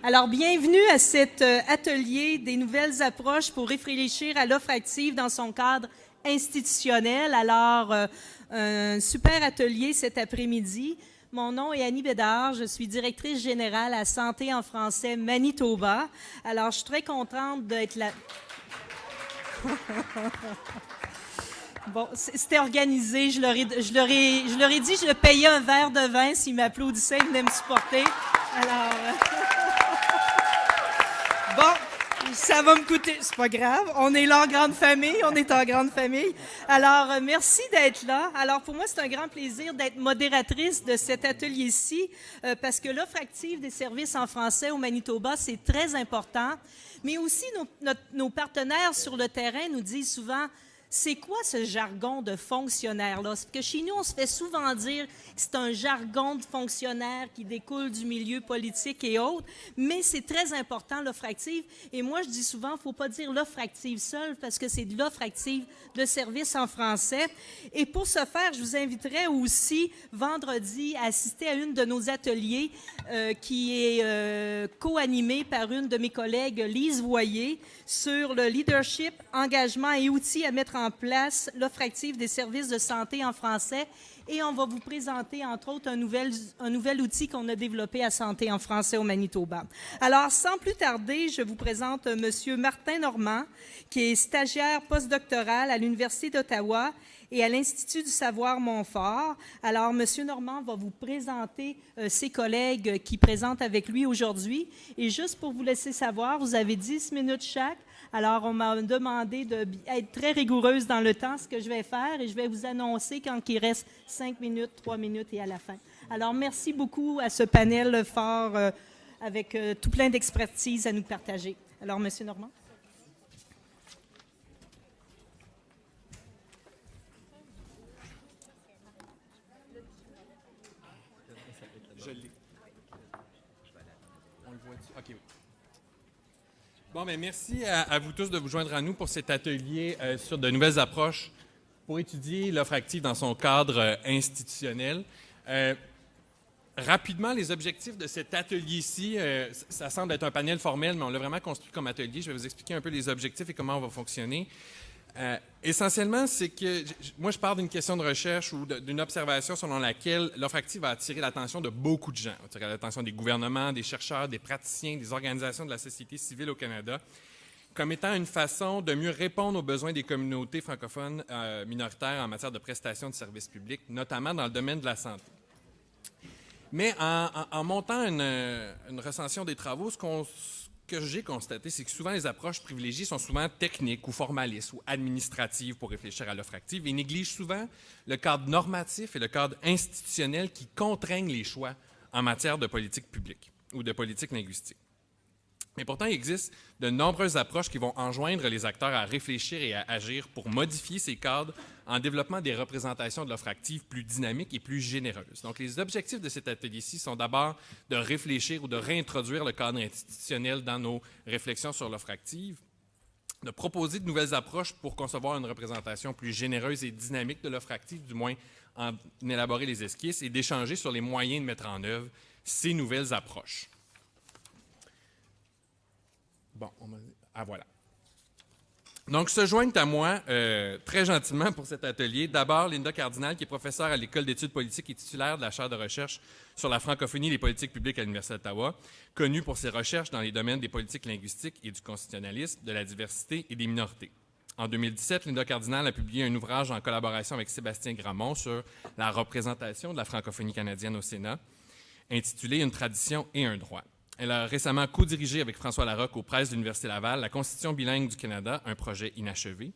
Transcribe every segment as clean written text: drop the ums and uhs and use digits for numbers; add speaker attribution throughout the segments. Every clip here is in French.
Speaker 1: Alors, bienvenue à cet atelier des nouvelles approches pour réfléchir à l'offre active dans son cadre institutionnel. Alors, un super atelier cet après-midi. Mon nom est Annie Bédard, je suis directrice générale à Santé en français Manitoba. Alors, je suis très contente d'être là. Bon, c'était organisé. Je leur ai dit, je leur payais un verre de vin s'ils m'applaudissaient, ils venaient me supporter. Alors, bon, ça va me coûter. C'est pas grave. On est là en grande famille. On est en grande famille. Alors, merci d'être là. Alors, pour moi, c'est un grand plaisir d'être modératrice de cet atelier-ci parce que l'offre active des services en français au Manitoba, c'est très important. Mais aussi, nos partenaires sur le terrain nous disent souvent: c'est quoi ce jargon de fonctionnaire-là? Parce que chez nous, on se fait souvent dire que c'est un jargon de fonctionnaire qui découle du milieu politique et autres, mais c'est très important, l'offre active. Et moi, je dis souvent, il ne faut pas dire l'offre active seule, parce que c'est de l'offre active de services en français. Et pour ce faire, je vous inviterai aussi vendredi à assister à une de nos ateliers qui est co-animée par une de mes collègues, Lise Voyer, sur le leadership, engagement et outils à mettre en place l'offre active des services de santé en français. Et on va vous présenter, entre autres, un nouvel outil qu'on a développé à Santé en français au Manitoba. Alors, sans plus tarder, je vous présente M. Martin Normand, qui est stagiaire postdoctoral à l'Université d'Ottawa et à l'Institut du savoir Montfort. Alors, M. Normand va vous présenter ses collègues qui présentent avec lui aujourd'hui. Et juste pour vous laisser savoir, vous avez 10 minutes chaque. Alors, on m'a demandé d'être très rigoureuse dans le temps, ce que je vais faire, et je vais vous annoncer quand il reste 5 minutes, 3 minutes et à la fin. Alors, merci beaucoup à ce panel fort avec tout plein d'expertise à nous partager. Alors, M. Normand.
Speaker 2: Je l'ai. On le voit-tu? OK, oui. Bon, bien, merci à vous tous de vous joindre à nous pour cet atelier sur de nouvelles approches pour étudier l'offre active dans son cadre institutionnel. Rapidement, les objectifs de cet atelier-ci, ça semble être un panel formel, mais on l'a vraiment construit comme atelier. Je vais vous expliquer un peu les objectifs et comment on va fonctionner. Essentiellement, c'est que moi, je pars d'une question de recherche ou d'une observation selon laquelle l'offre active va attirer l'attention de beaucoup de gens. Elle va attirer l'attention des gouvernements, des chercheurs, des praticiens, des organisations de la société civile au Canada, comme étant une façon de mieux répondre aux besoins des communautés francophones minoritaires en matière de prestations de services publics, notamment dans le domaine de la santé. Mais en montant une recension des travaux, ce que j'ai constaté, c'est que souvent les approches privilégiées sont souvent techniques ou formalistes ou administratives pour réfléchir à l'offre active et négligent souvent le cadre normatif et le cadre institutionnel qui contraignent les choix en matière de politique publique ou de politique linguistique. Mais pourtant, il existe de nombreuses approches qui vont enjoindre les acteurs à réfléchir et à agir pour modifier ces cadres en développant des représentations de l'offre active plus dynamiques et plus généreuses. Donc, les objectifs de cet atelier-ci sont d'abord de réfléchir ou de réintroduire le cadre institutionnel dans nos réflexions sur l'offre active, de proposer de nouvelles approches pour concevoir une représentation plus généreuse et dynamique de l'offre active, du moins en élaborer les esquisses, et d'échanger sur les moyens de mettre en œuvre ces nouvelles approches. Bon, voilà. Donc, se joignent à moi très gentiment pour cet atelier. D'abord, Linda Cardinal, qui est professeure à l'École d'études politiques et titulaire de la chaire de recherche sur la francophonie et les politiques publiques à l'Université d'Ottawa, connue pour ses recherches dans les domaines des politiques linguistiques et du constitutionnalisme, de la diversité et des minorités. En 2017, Linda Cardinal a publié un ouvrage en collaboration avec Sébastien Gramont sur la représentation de la francophonie canadienne au Sénat, intitulé « Une tradition et un droit ». Elle a récemment co-dirigé avec François Larocque aux presses de l'Université Laval la Constitution bilingue du Canada, un projet inachevé.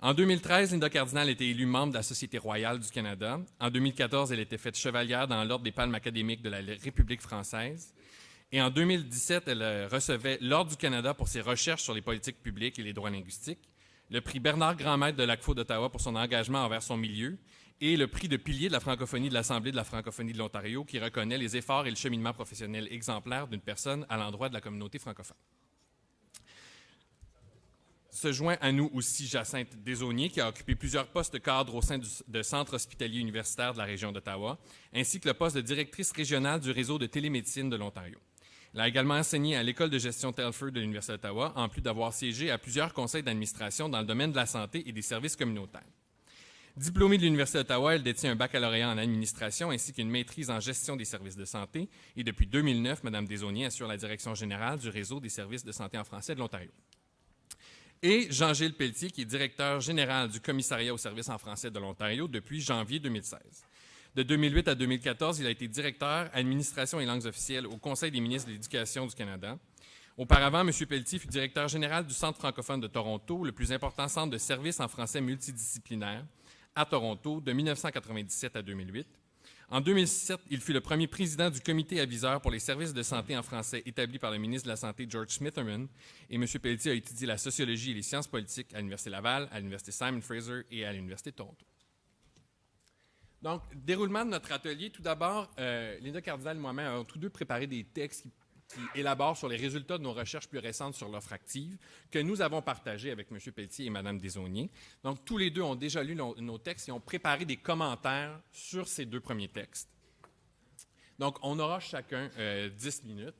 Speaker 2: En 2013, Linda Cardinal a été élue membre de la Société royale du Canada. En 2014, elle était faite chevalière dans l'Ordre des palmes académiques de la République française. Et en 2017, elle recevait l'Ordre du Canada pour ses recherches sur les politiques publiques et les droits linguistiques, le prix Bernard Grandmaître de l'ACFO d'Ottawa pour son engagement envers son milieu, et le prix de pilier de la francophonie de l'Assemblée de la francophonie de l'Ontario, qui reconnaît les efforts et le cheminement professionnel exemplaire d'une personne à l'endroit de la communauté francophone. Se joint à nous aussi Jacinthe Desaulniers, qui a occupé plusieurs postes de cadre au sein de centres hospitaliers universitaires de la région d'Ottawa, ainsi que le poste de directrice régionale du réseau de télémédecine de l'Ontario. Il a également enseigné à l'École de gestion Telford de l'Université d'Ottawa, en plus d'avoir siégé à plusieurs conseils d'administration dans le domaine de la santé et des services communautaires. Diplômée de l'Université d'Ottawa, elle détient un baccalauréat en administration ainsi qu'une maîtrise en gestion des services de santé. Et depuis 2009, Mme Desaulniers assure la direction générale du réseau des services de santé en français de l'Ontario. Et Jean-Gilles Pelletier, qui est directeur général du Commissariat aux services en français de l'Ontario depuis janvier 2016. De 2008 à 2014, il a été directeur administration et langues officielles au Conseil des ministres de l'Éducation du Canada. Auparavant, M. Pelletier fut directeur général du Centre francophone de Toronto, le plus important centre de services en français multidisciplinaire à Toronto de 1997 à 2008. En 2007, il fut le premier président du comité aviseur pour les services de santé en français établi par le ministre de la Santé George Smitherman. Et M. Pelletier a étudié la sociologie et les sciences politiques à l'Université Laval, à l'Université Simon Fraser et à l'Université de Toronto. Donc, déroulement de notre atelier. Tout d'abord, Linda Cardinal et moi-même avons tous deux préparé des textes qui élaborent sur les résultats de nos recherches plus récentes sur l'offre active, que nous avons partagés avec M. Pelletier et Mme Desaulniers. Donc, tous les deux ont déjà lu nos textes et ont préparé des commentaires sur ces deux premiers textes. Donc, on aura chacun 10 minutes.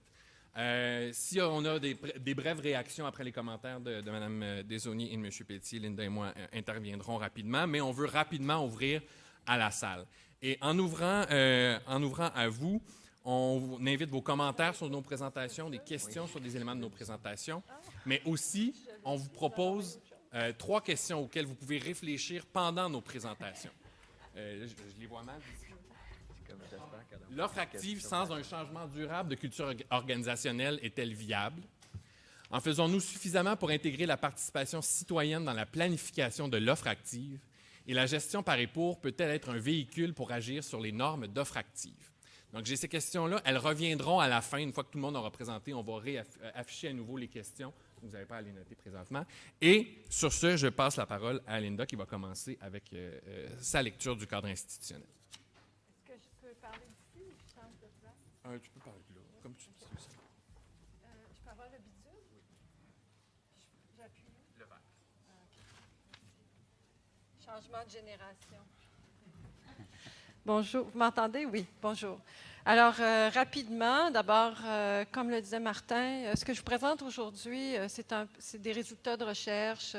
Speaker 2: Si on a des brèves réactions après les commentaires de Mme Desaulniers et de M. Pelletier, Linda et moi interviendrons rapidement, mais on veut rapidement ouvrir à la salle. Et en ouvrant à vous, on invite vos commentaires sur nos présentations, des questions sur des éléments de nos présentations, mais aussi, on vous propose 3 questions auxquelles vous pouvez réfléchir pendant nos présentations. Je les vois mal. L'offre active sans un changement durable de culture organisationnelle est-elle viable? En faisons-nous suffisamment pour intégrer la participation citoyenne dans la planification de l'offre active? Et la gestion par et pour peut-elle être un véhicule pour agir sur les normes d'offre active? Donc, j'ai ces questions-là. Elles reviendront à la fin. Une fois que tout le monde aura présenté, on va afficher à nouveau les questions. Vous n'avez pas à les noter présentement. Et sur ce, je passe la parole à Linda qui va commencer avec sa lecture du cadre institutionnel.
Speaker 3: Est-ce que je peux parler d'ici ou je change de place?
Speaker 2: Tu peux parler de là, comme tu veux.
Speaker 3: Je peux avoir le bidule? Oui. J'appuie.
Speaker 2: Le vert.
Speaker 3: Changement de génération. Bonjour, vous m'entendez? Oui, bonjour. Alors, rapidement, d'abord, comme le disait Martin, ce que je vous présente aujourd'hui, c'est des résultats de recherche.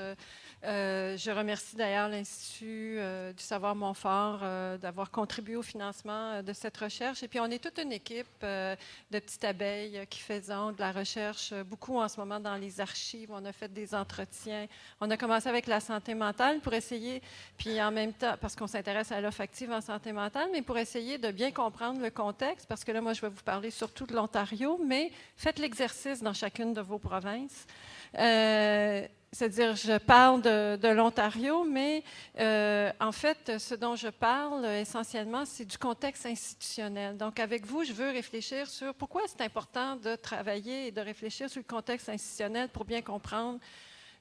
Speaker 3: Je remercie d'ailleurs l'Institut du savoir Montfort d'avoir contribué au financement de cette recherche. Et puis, on est toute une équipe de petites abeilles qui faisons de la recherche, beaucoup en ce moment dans les archives. On a fait des entretiens. On a commencé avec la santé mentale pour essayer, puis en même temps, parce qu'on s'intéresse à l'offre active en santé mentale, mais pour essayer de bien comprendre le contexte, parce que là, moi, je vais vous parler surtout de l'Ontario, mais faites l'exercice dans chacune de vos provinces. C'est-à-dire, je parle de l'Ontario, mais en fait, ce dont je parle essentiellement, c'est du contexte institutionnel. Donc, avec vous, je veux réfléchir sur pourquoi c'est important de travailler et de réfléchir sur le contexte institutionnel pour bien comprendre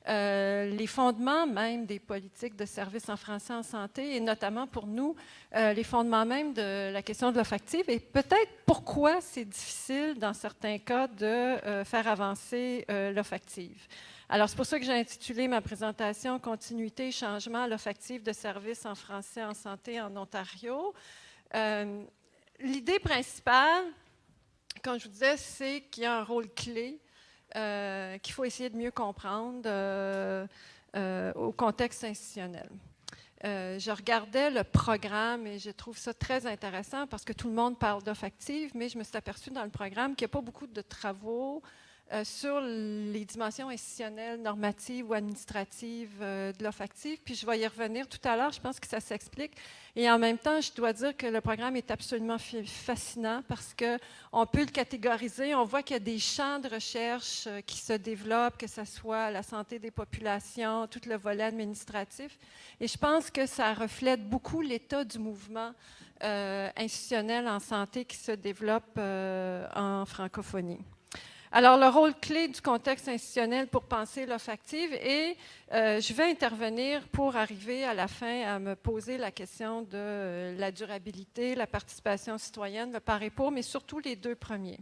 Speaker 3: les fondements même des politiques de services en français en santé, et notamment pour nous, les fondements même de la question de l'offre active, et peut-être pourquoi c'est difficile, dans certains cas, de faire avancer l'offre active. Alors, c'est pour ça que j'ai intitulé ma présentation « Continuité et changement à l'offre active de services en français en santé en Ontario ». L'idée principale, comme je vous disais, c'est qu'il y a un rôle clé qu'il faut essayer de mieux comprendre au contexte institutionnel. Je regardais le programme et je trouve ça très intéressant parce que tout le monde parle d'offre active, mais je me suis aperçue dans le programme qu'il n'y a pas beaucoup de travaux sur les dimensions institutionnelles, normatives ou administratives de l'offre active. Puis je vais y revenir tout à l'heure, je pense que ça s'explique. Et en même temps, je dois dire que le programme est absolument fascinant parce qu'on peut le catégoriser. On voit qu'il y a des champs de recherche qui se développent, que ce soit la santé des populations, tout le volet administratif. Et je pense que ça reflète beaucoup l'état du mouvement institutionnel en santé qui se développe en francophonie. Alors, le rôle clé du contexte institutionnel pour penser l'offre active, et je vais intervenir pour arriver à la fin à me poser la question de la durabilité, la participation citoyenne, le par et pour, mais surtout les deux premiers.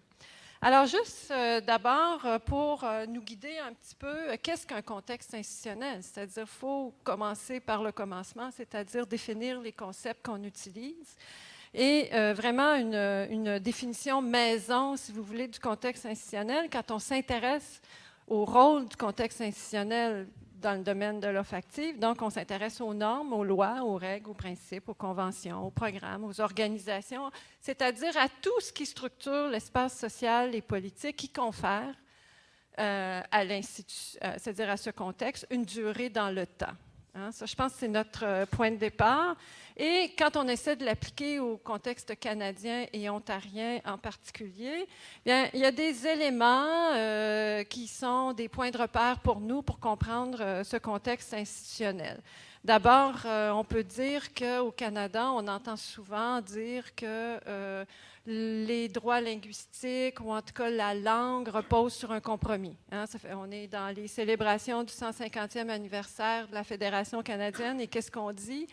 Speaker 3: Alors, juste d'abord, pour nous guider un petit peu, qu'est-ce qu'un contexte institutionnel? C'est-à-dire, il faut commencer par le commencement, c'est-à-dire définir les concepts qu'on utilise. et vraiment une définition maison, si vous voulez, du contexte institutionnel quand on s'intéresse au rôle du contexte institutionnel dans le domaine de l'offre active. Donc, on s'intéresse aux normes, aux lois, aux règles, aux principes, aux conventions, aux programmes, aux organisations, c'est-à-dire à tout ce qui structure l'espace social et politique, qui confère à l'institution, c'est-à-dire à ce contexte, une durée dans le temps. Hein? Ça, je pense que c'est notre point de départ. Et quand on essaie de l'appliquer au contexte canadien et ontarien en particulier, bien, il y a des éléments qui sont des points de repère pour nous pour comprendre ce contexte institutionnel. D'abord, on peut dire qu'au Canada, on entend souvent dire que les droits linguistiques, ou en tout cas la langue, reposent sur un compromis. Hein? On est dans les célébrations du 150e anniversaire de la Fédération canadienne, et qu'est-ce qu'on dit?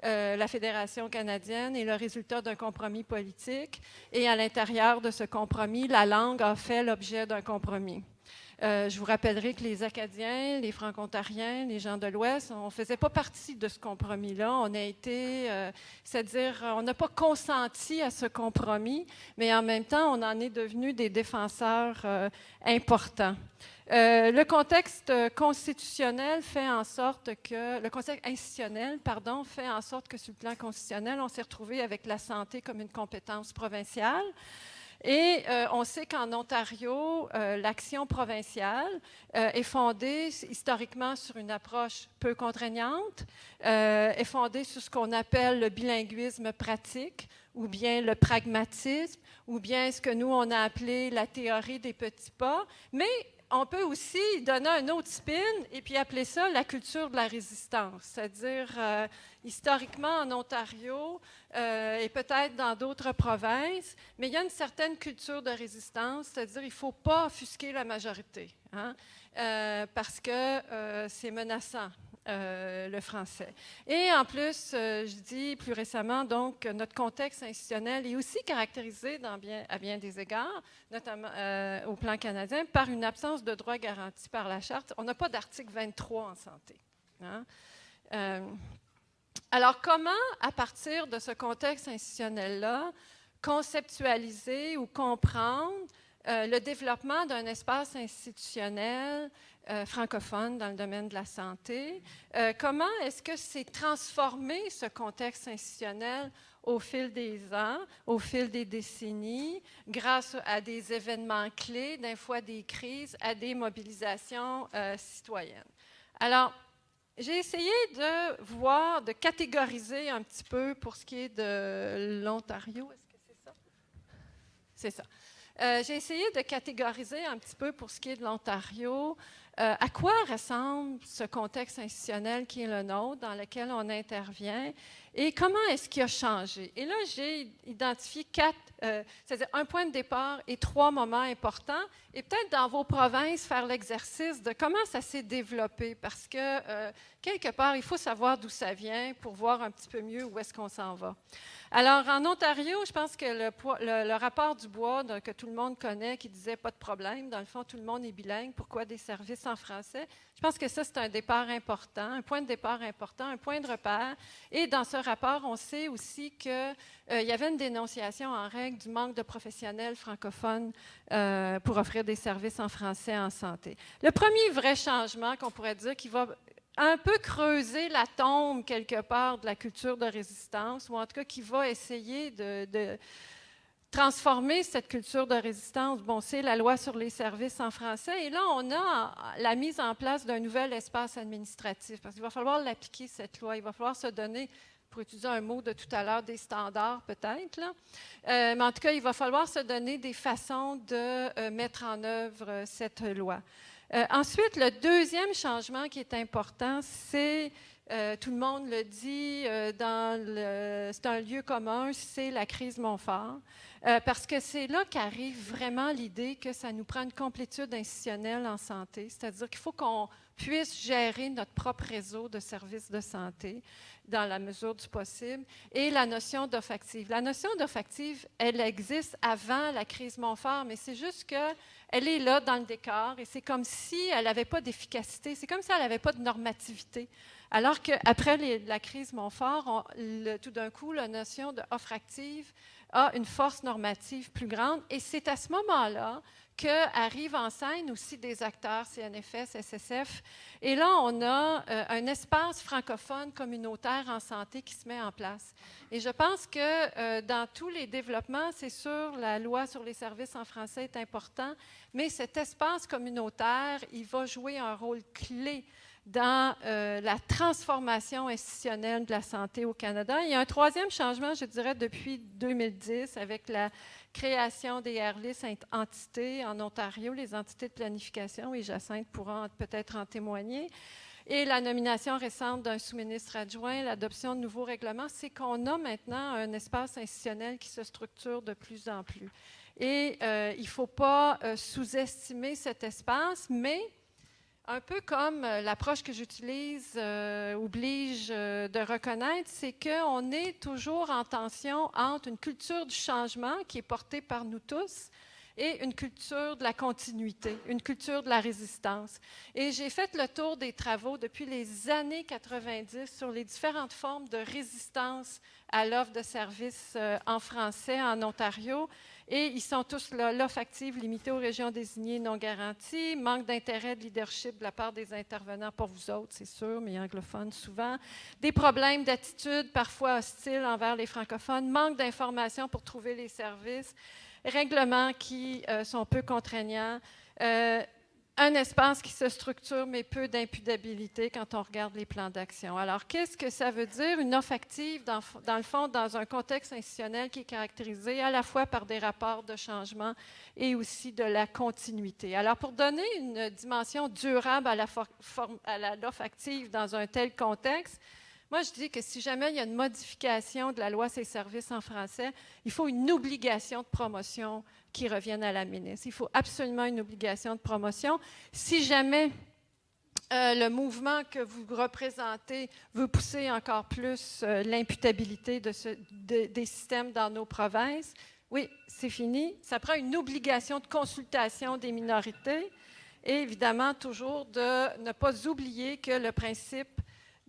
Speaker 3: La Fédération canadienne est le résultat d'un compromis politique, et à l'intérieur de ce compromis, la langue a fait l'objet d'un compromis. Je vous rappellerai que les Acadiens, les Franco-Ontariens, les gens de l'Ouest, on ne faisait pas partie de ce compromis-là. On a été, c'est-à-dire, on n'a pas consenti à ce compromis, mais en même temps, on en est devenus des défenseurs importants. Le contexte constitutionnel fait en sorte que, le contexte institutionnel, pardon, fait en sorte que sur le plan constitutionnel, on s'est retrouvé avec la santé comme une compétence provinciale. Et on sait qu'en Ontario, l'action provinciale est fondée historiquement sur une approche peu contraignante, est fondée sur ce qu'on appelle le bilinguisme pratique, ou bien le pragmatisme, ou bien ce que nous, on a appelé la théorie des petits pas, mais on peut aussi donner un autre spin et puis appeler ça la culture de la résistance, c'est-à-dire historiquement en Ontario et peut-être dans d'autres provinces, mais il y a une certaine culture de résistance, c'est-à-dire il ne faut pas offusquer la majorité, hein, parce que c'est menaçant. Le français. Et en plus, je dis plus récemment, donc, notre contexte institutionnel est aussi caractérisé à bien des égards, notamment au plan canadien, par une absence de droits garantis par la Charte. On n'a pas d'article 23 en santé. Hein? Alors, comment, à partir de ce contexte institutionnel-là, conceptualiser ou comprendre le développement d'un espace institutionnel francophone dans le domaine de la santé? Comment est-ce que c'est transformé, ce contexte institutionnel, au fil des ans, au fil des décennies, grâce à des événements clés, des fois des crises, à des mobilisations citoyennes? Alors, j'ai essayé de voir, de catégoriser un petit peu pour ce qui est de l'Ontario. Est-ce que c'est ça? C'est ça. J'ai essayé de catégoriser un petit peu pour ce qui est de l'Ontario, à quoi ressemble ce contexte institutionnel qui est le nôtre, dans lequel on intervient, et comment est-ce qu'il a changé. Et là, j'ai identifié c'est-à-dire un point de départ et 3 moments importants, et peut-être dans vos provinces, faire l'exercice de comment ça s'est développé, parce que quelque part, il faut savoir d'où ça vient pour voir un petit peu mieux où est-ce qu'on s'en va. Alors, en Ontario, je pense que le rapport Dubois, que tout le monde connaît, qui disait « pas de problème », dans le fond, tout le monde est bilingue, pourquoi des services en français? Je pense que ça, c'est un départ important, un point de départ important, un point de repère. Et dans ce rapport, on sait aussi qu'il y avait une dénonciation en règle du manque de professionnels francophones pour offrir des services en français en santé. Le premier vrai changement qu'on pourrait dire qui va un peu creuser la tombe quelque part de la culture de résistance, ou en tout cas qui va essayer de transformer cette culture de résistance. Bon, c'est la loi sur les services en français. Et là, on a la mise en place d'un nouvel espace administratif, parce qu'il va falloir l'appliquer, cette loi. Il va falloir se donner, pour utiliser un mot de tout à l'heure, des standards peut-être, là. Mais en tout cas, il va falloir se donner des façons de mettre en œuvre cette loi. Ensuite, le deuxième changement qui est important, c'est, tout le monde le dit, c'est un lieu commun, c'est la crise Montfort, parce que c'est là qu'arrive vraiment l'idée que ça nous prend une complétude institutionnelle en santé, c'est-à-dire qu'il faut qu'on puisse gérer notre propre réseau de services de santé dans la mesure du possible, et la notion d'offre active. La notion d'offre active, elle existe avant la crise Montfort, mais c'est juste que elle est là dans le décor et c'est comme si elle n'avait pas d'efficacité, c'est comme si elle n'avait pas de normativité. Alors qu'après la crise Montfort, tout d'un coup, la notion d'offre active a une force normative plus grande et c'est à ce moment-là qu'arrivent en scène aussi des acteurs CNFS, SSF. Et là, on a un espace francophone communautaire en santé qui se met en place. Et je pense que dans tous les développements, c'est sûr, la loi sur les services en français est important, mais cet espace communautaire, il va jouer un rôle clé dans la transformation institutionnelle de la santé au Canada. Il y a un troisième changement, je dirais, depuis 2010, avec la création des AirLIS entités en Ontario, les entités de planification, et Jacinthe pourra peut-être en témoigner, et la nomination récente d'un sous-ministre adjoint, l'adoption de nouveaux règlements, c'est qu'on a maintenant un espace institutionnel qui se structure de plus en plus. Et il ne faut pas sous-estimer cet espace, mais un peu comme l'approche que j'utilise oblige de reconnaître, c'est qu'on est toujours en tension entre une culture du changement qui est portée par nous tous et une culture de la continuité, une culture de la résistance. Et j'ai fait le tour des travaux depuis les années 90 sur les différentes formes de résistance à l'offre de services en français en Ontario. Et ils sont tous là, l'offre active limitée aux régions désignées non garanties, manque d'intérêt de leadership de la part des intervenants, pour vous autres, c'est sûr, mais anglophones souvent, des problèmes d'attitude parfois hostiles envers les francophones, manque d'informations pour trouver les services, règlements qui sont peu contraignants, un espace qui se structure, mais peu d'imputabilité quand on regarde les plans d'action. Alors, qu'est-ce que ça veut dire? Une offre active, dans le fond, dans un contexte institutionnel qui est caractérisé à la fois par des rapports de changement et aussi de la continuité. Alors, pour donner une dimension durable à l'offre active dans un tel contexte, moi, je dis que si jamais il y a une modification de la loi sur les services en français, il faut une obligation de promotion qui revienne à la ministre. Il faut absolument une obligation de promotion. Si jamais le mouvement que vous représentez veut pousser encore plus l'imputabilité des systèmes dans nos provinces, oui, c'est fini. Ça prend une obligation de consultation des minorités et évidemment toujours de ne pas oublier que le principe.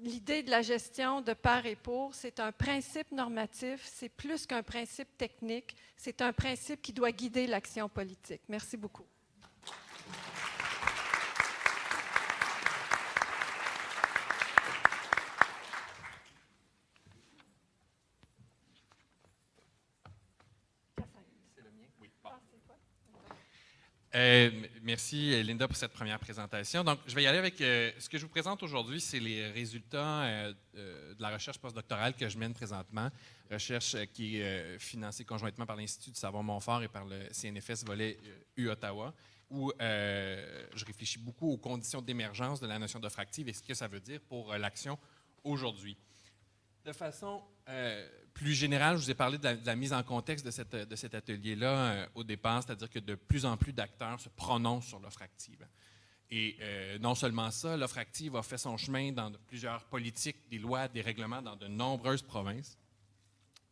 Speaker 3: L'idée de la gestion de par et pour, c'est un principe normatif, c'est plus qu'un principe technique, c'est un principe qui doit guider l'action politique. Merci beaucoup.
Speaker 2: Merci, Linda, pour cette première présentation. Donc, je vais y aller avec ce que je vous présente aujourd'hui, c'est les résultats de la recherche postdoctorale que je mène présentement, recherche qui est financée conjointement par l'Institut du Savoir-Montfort et par le CNFS volet U-Ottawa, où je réfléchis beaucoup aux conditions d'émergence de la notion d'offre active et ce que ça veut dire pour l'action aujourd'hui. De façon plus générale, je vous ai parlé de la mise en contexte de cet atelier-là au départ, c'est-à-dire que de plus en plus d'acteurs se prononcent sur l'offre active. Et non seulement ça, l'offre active a fait son chemin dans plusieurs politiques, des lois, des règlements dans de nombreuses provinces.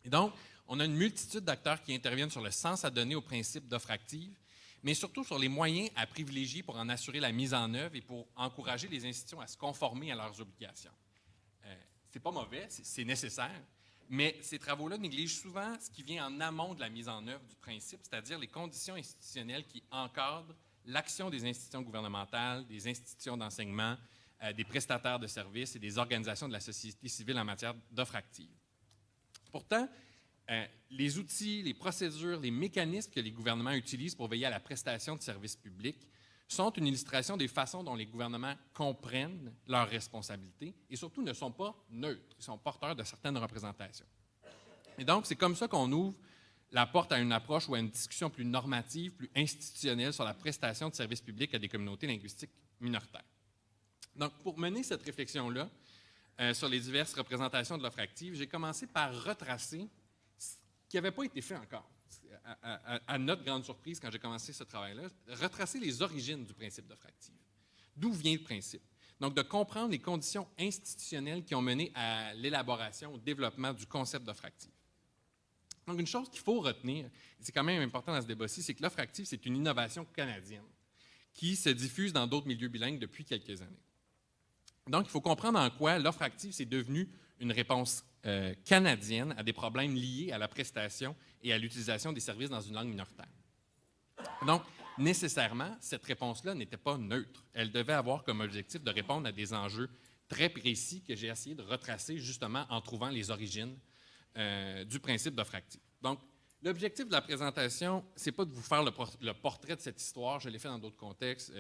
Speaker 2: Et donc, on a une multitude d'acteurs qui interviennent sur le sens à donner au principe d'offre active, mais surtout sur les moyens à privilégier pour en assurer la mise en œuvre et pour encourager les institutions à se conformer à leurs obligations. C'est pas mauvais, c'est nécessaire, mais ces travaux-là négligent souvent ce qui vient en amont de la mise en œuvre du principe, c'est-à-dire les conditions institutionnelles qui encadrent l'action des institutions gouvernementales, des institutions d'enseignement, des prestataires de services et des organisations de la société civile en matière d'offres actives. Pourtant, les outils, les procédures, les mécanismes que les gouvernements utilisent pour veiller à la prestation de services publics sont une illustration des façons dont les gouvernements comprennent leurs responsabilités et surtout ne sont pas neutres, ils sont porteurs de certaines représentations. Et donc, c'est comme ça qu'on ouvre la porte à une approche ou à une discussion plus normative, plus institutionnelle sur la prestation de services publics à des communautés linguistiques minoritaires. Donc, pour mener cette réflexion-là sur les diverses représentations de l'offre active, j'ai commencé par retracer ce qui n'avait pas été fait encore. À notre grande surprise, quand j'ai commencé ce travail-là, retracer les origines du principe d'offre active. D'où vient le principe? Donc, de comprendre les conditions institutionnelles qui ont mené à l'élaboration, au développement du concept d'offre active. Donc, une chose qu'il faut retenir, et c'est quand même important dans ce débat-ci, c'est que l'offre active, c'est une innovation canadienne qui se diffuse dans d'autres milieux bilingues depuis quelques années. Donc, il faut comprendre en quoi l'offre active, c'est devenu une réponse canadienne à des problèmes liés à la prestation et à l'utilisation des services dans une langue minoritaire. Donc, nécessairement, cette réponse-là n'était pas neutre. Elle devait avoir comme objectif de répondre à des enjeux très précis que j'ai essayé de retracer justement en trouvant les origines du principe d'offre active. Donc, l'objectif de la présentation, ce n'est pas de vous faire le portrait de cette histoire, je l'ai fait dans d'autres contextes,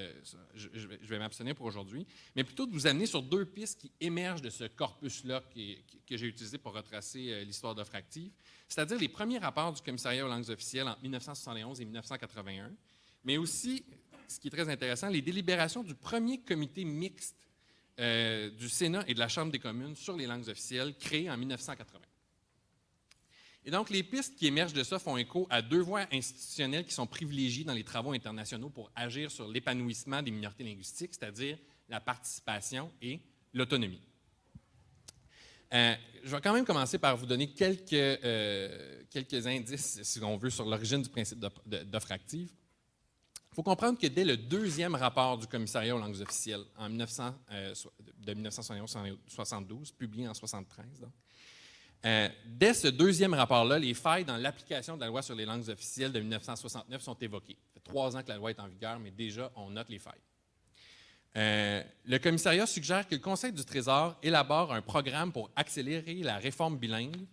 Speaker 2: je vais m'abstenir pour aujourd'hui, mais plutôt de vous amener sur deux pistes qui émergent de ce corpus-là que j'ai utilisé pour retracer l'histoire d'offre active, c'est-à-dire les premiers rapports du Commissariat aux langues officielles en 1971 et 1981, mais aussi, ce qui est très intéressant, les délibérations du premier comité mixte du Sénat et de la Chambre des communes sur les langues officielles créé en 1980. Et donc, les pistes qui émergent de ça font écho à deux voies institutionnelles qui sont privilégiées dans les travaux internationaux pour agir sur l'épanouissement des minorités linguistiques, c'est-à-dire la participation et l'autonomie. Je vais quand même commencer par vous donner quelques indices, si on veut, sur l'origine du principe d'offre active. Il faut comprendre que dès le deuxième rapport du Commissariat aux langues officielles de 1971-72, publié en 1973, donc, dès ce deuxième rapport-là, les failles dans l'application de la loi sur les langues officielles de 1969 sont évoquées. Ça fait 3 ans que la loi est en vigueur, mais déjà, on note les failles. Le commissariat suggère que le Conseil du Trésor élabore un programme pour accélérer la réforme bilingue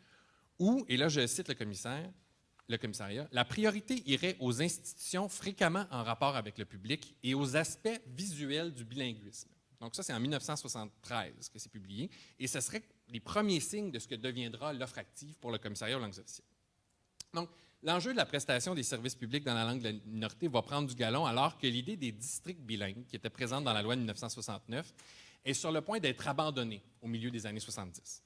Speaker 2: où, et là je cite le commissariat, la priorité irait aux institutions fréquemment en rapport avec le public et aux aspects visuels du bilinguisme. Donc ça, c'est en 1973 que c'est publié, et ce serait les premiers signes de ce que deviendra l'offre active pour le commissariat aux langues officielles. Donc, l'enjeu de la prestation des services publics dans la langue de la minorité va prendre du galon alors que l'idée des districts bilingues, qui était présente dans la loi de 1969, est sur le point d'être abandonnée au milieu des années 70.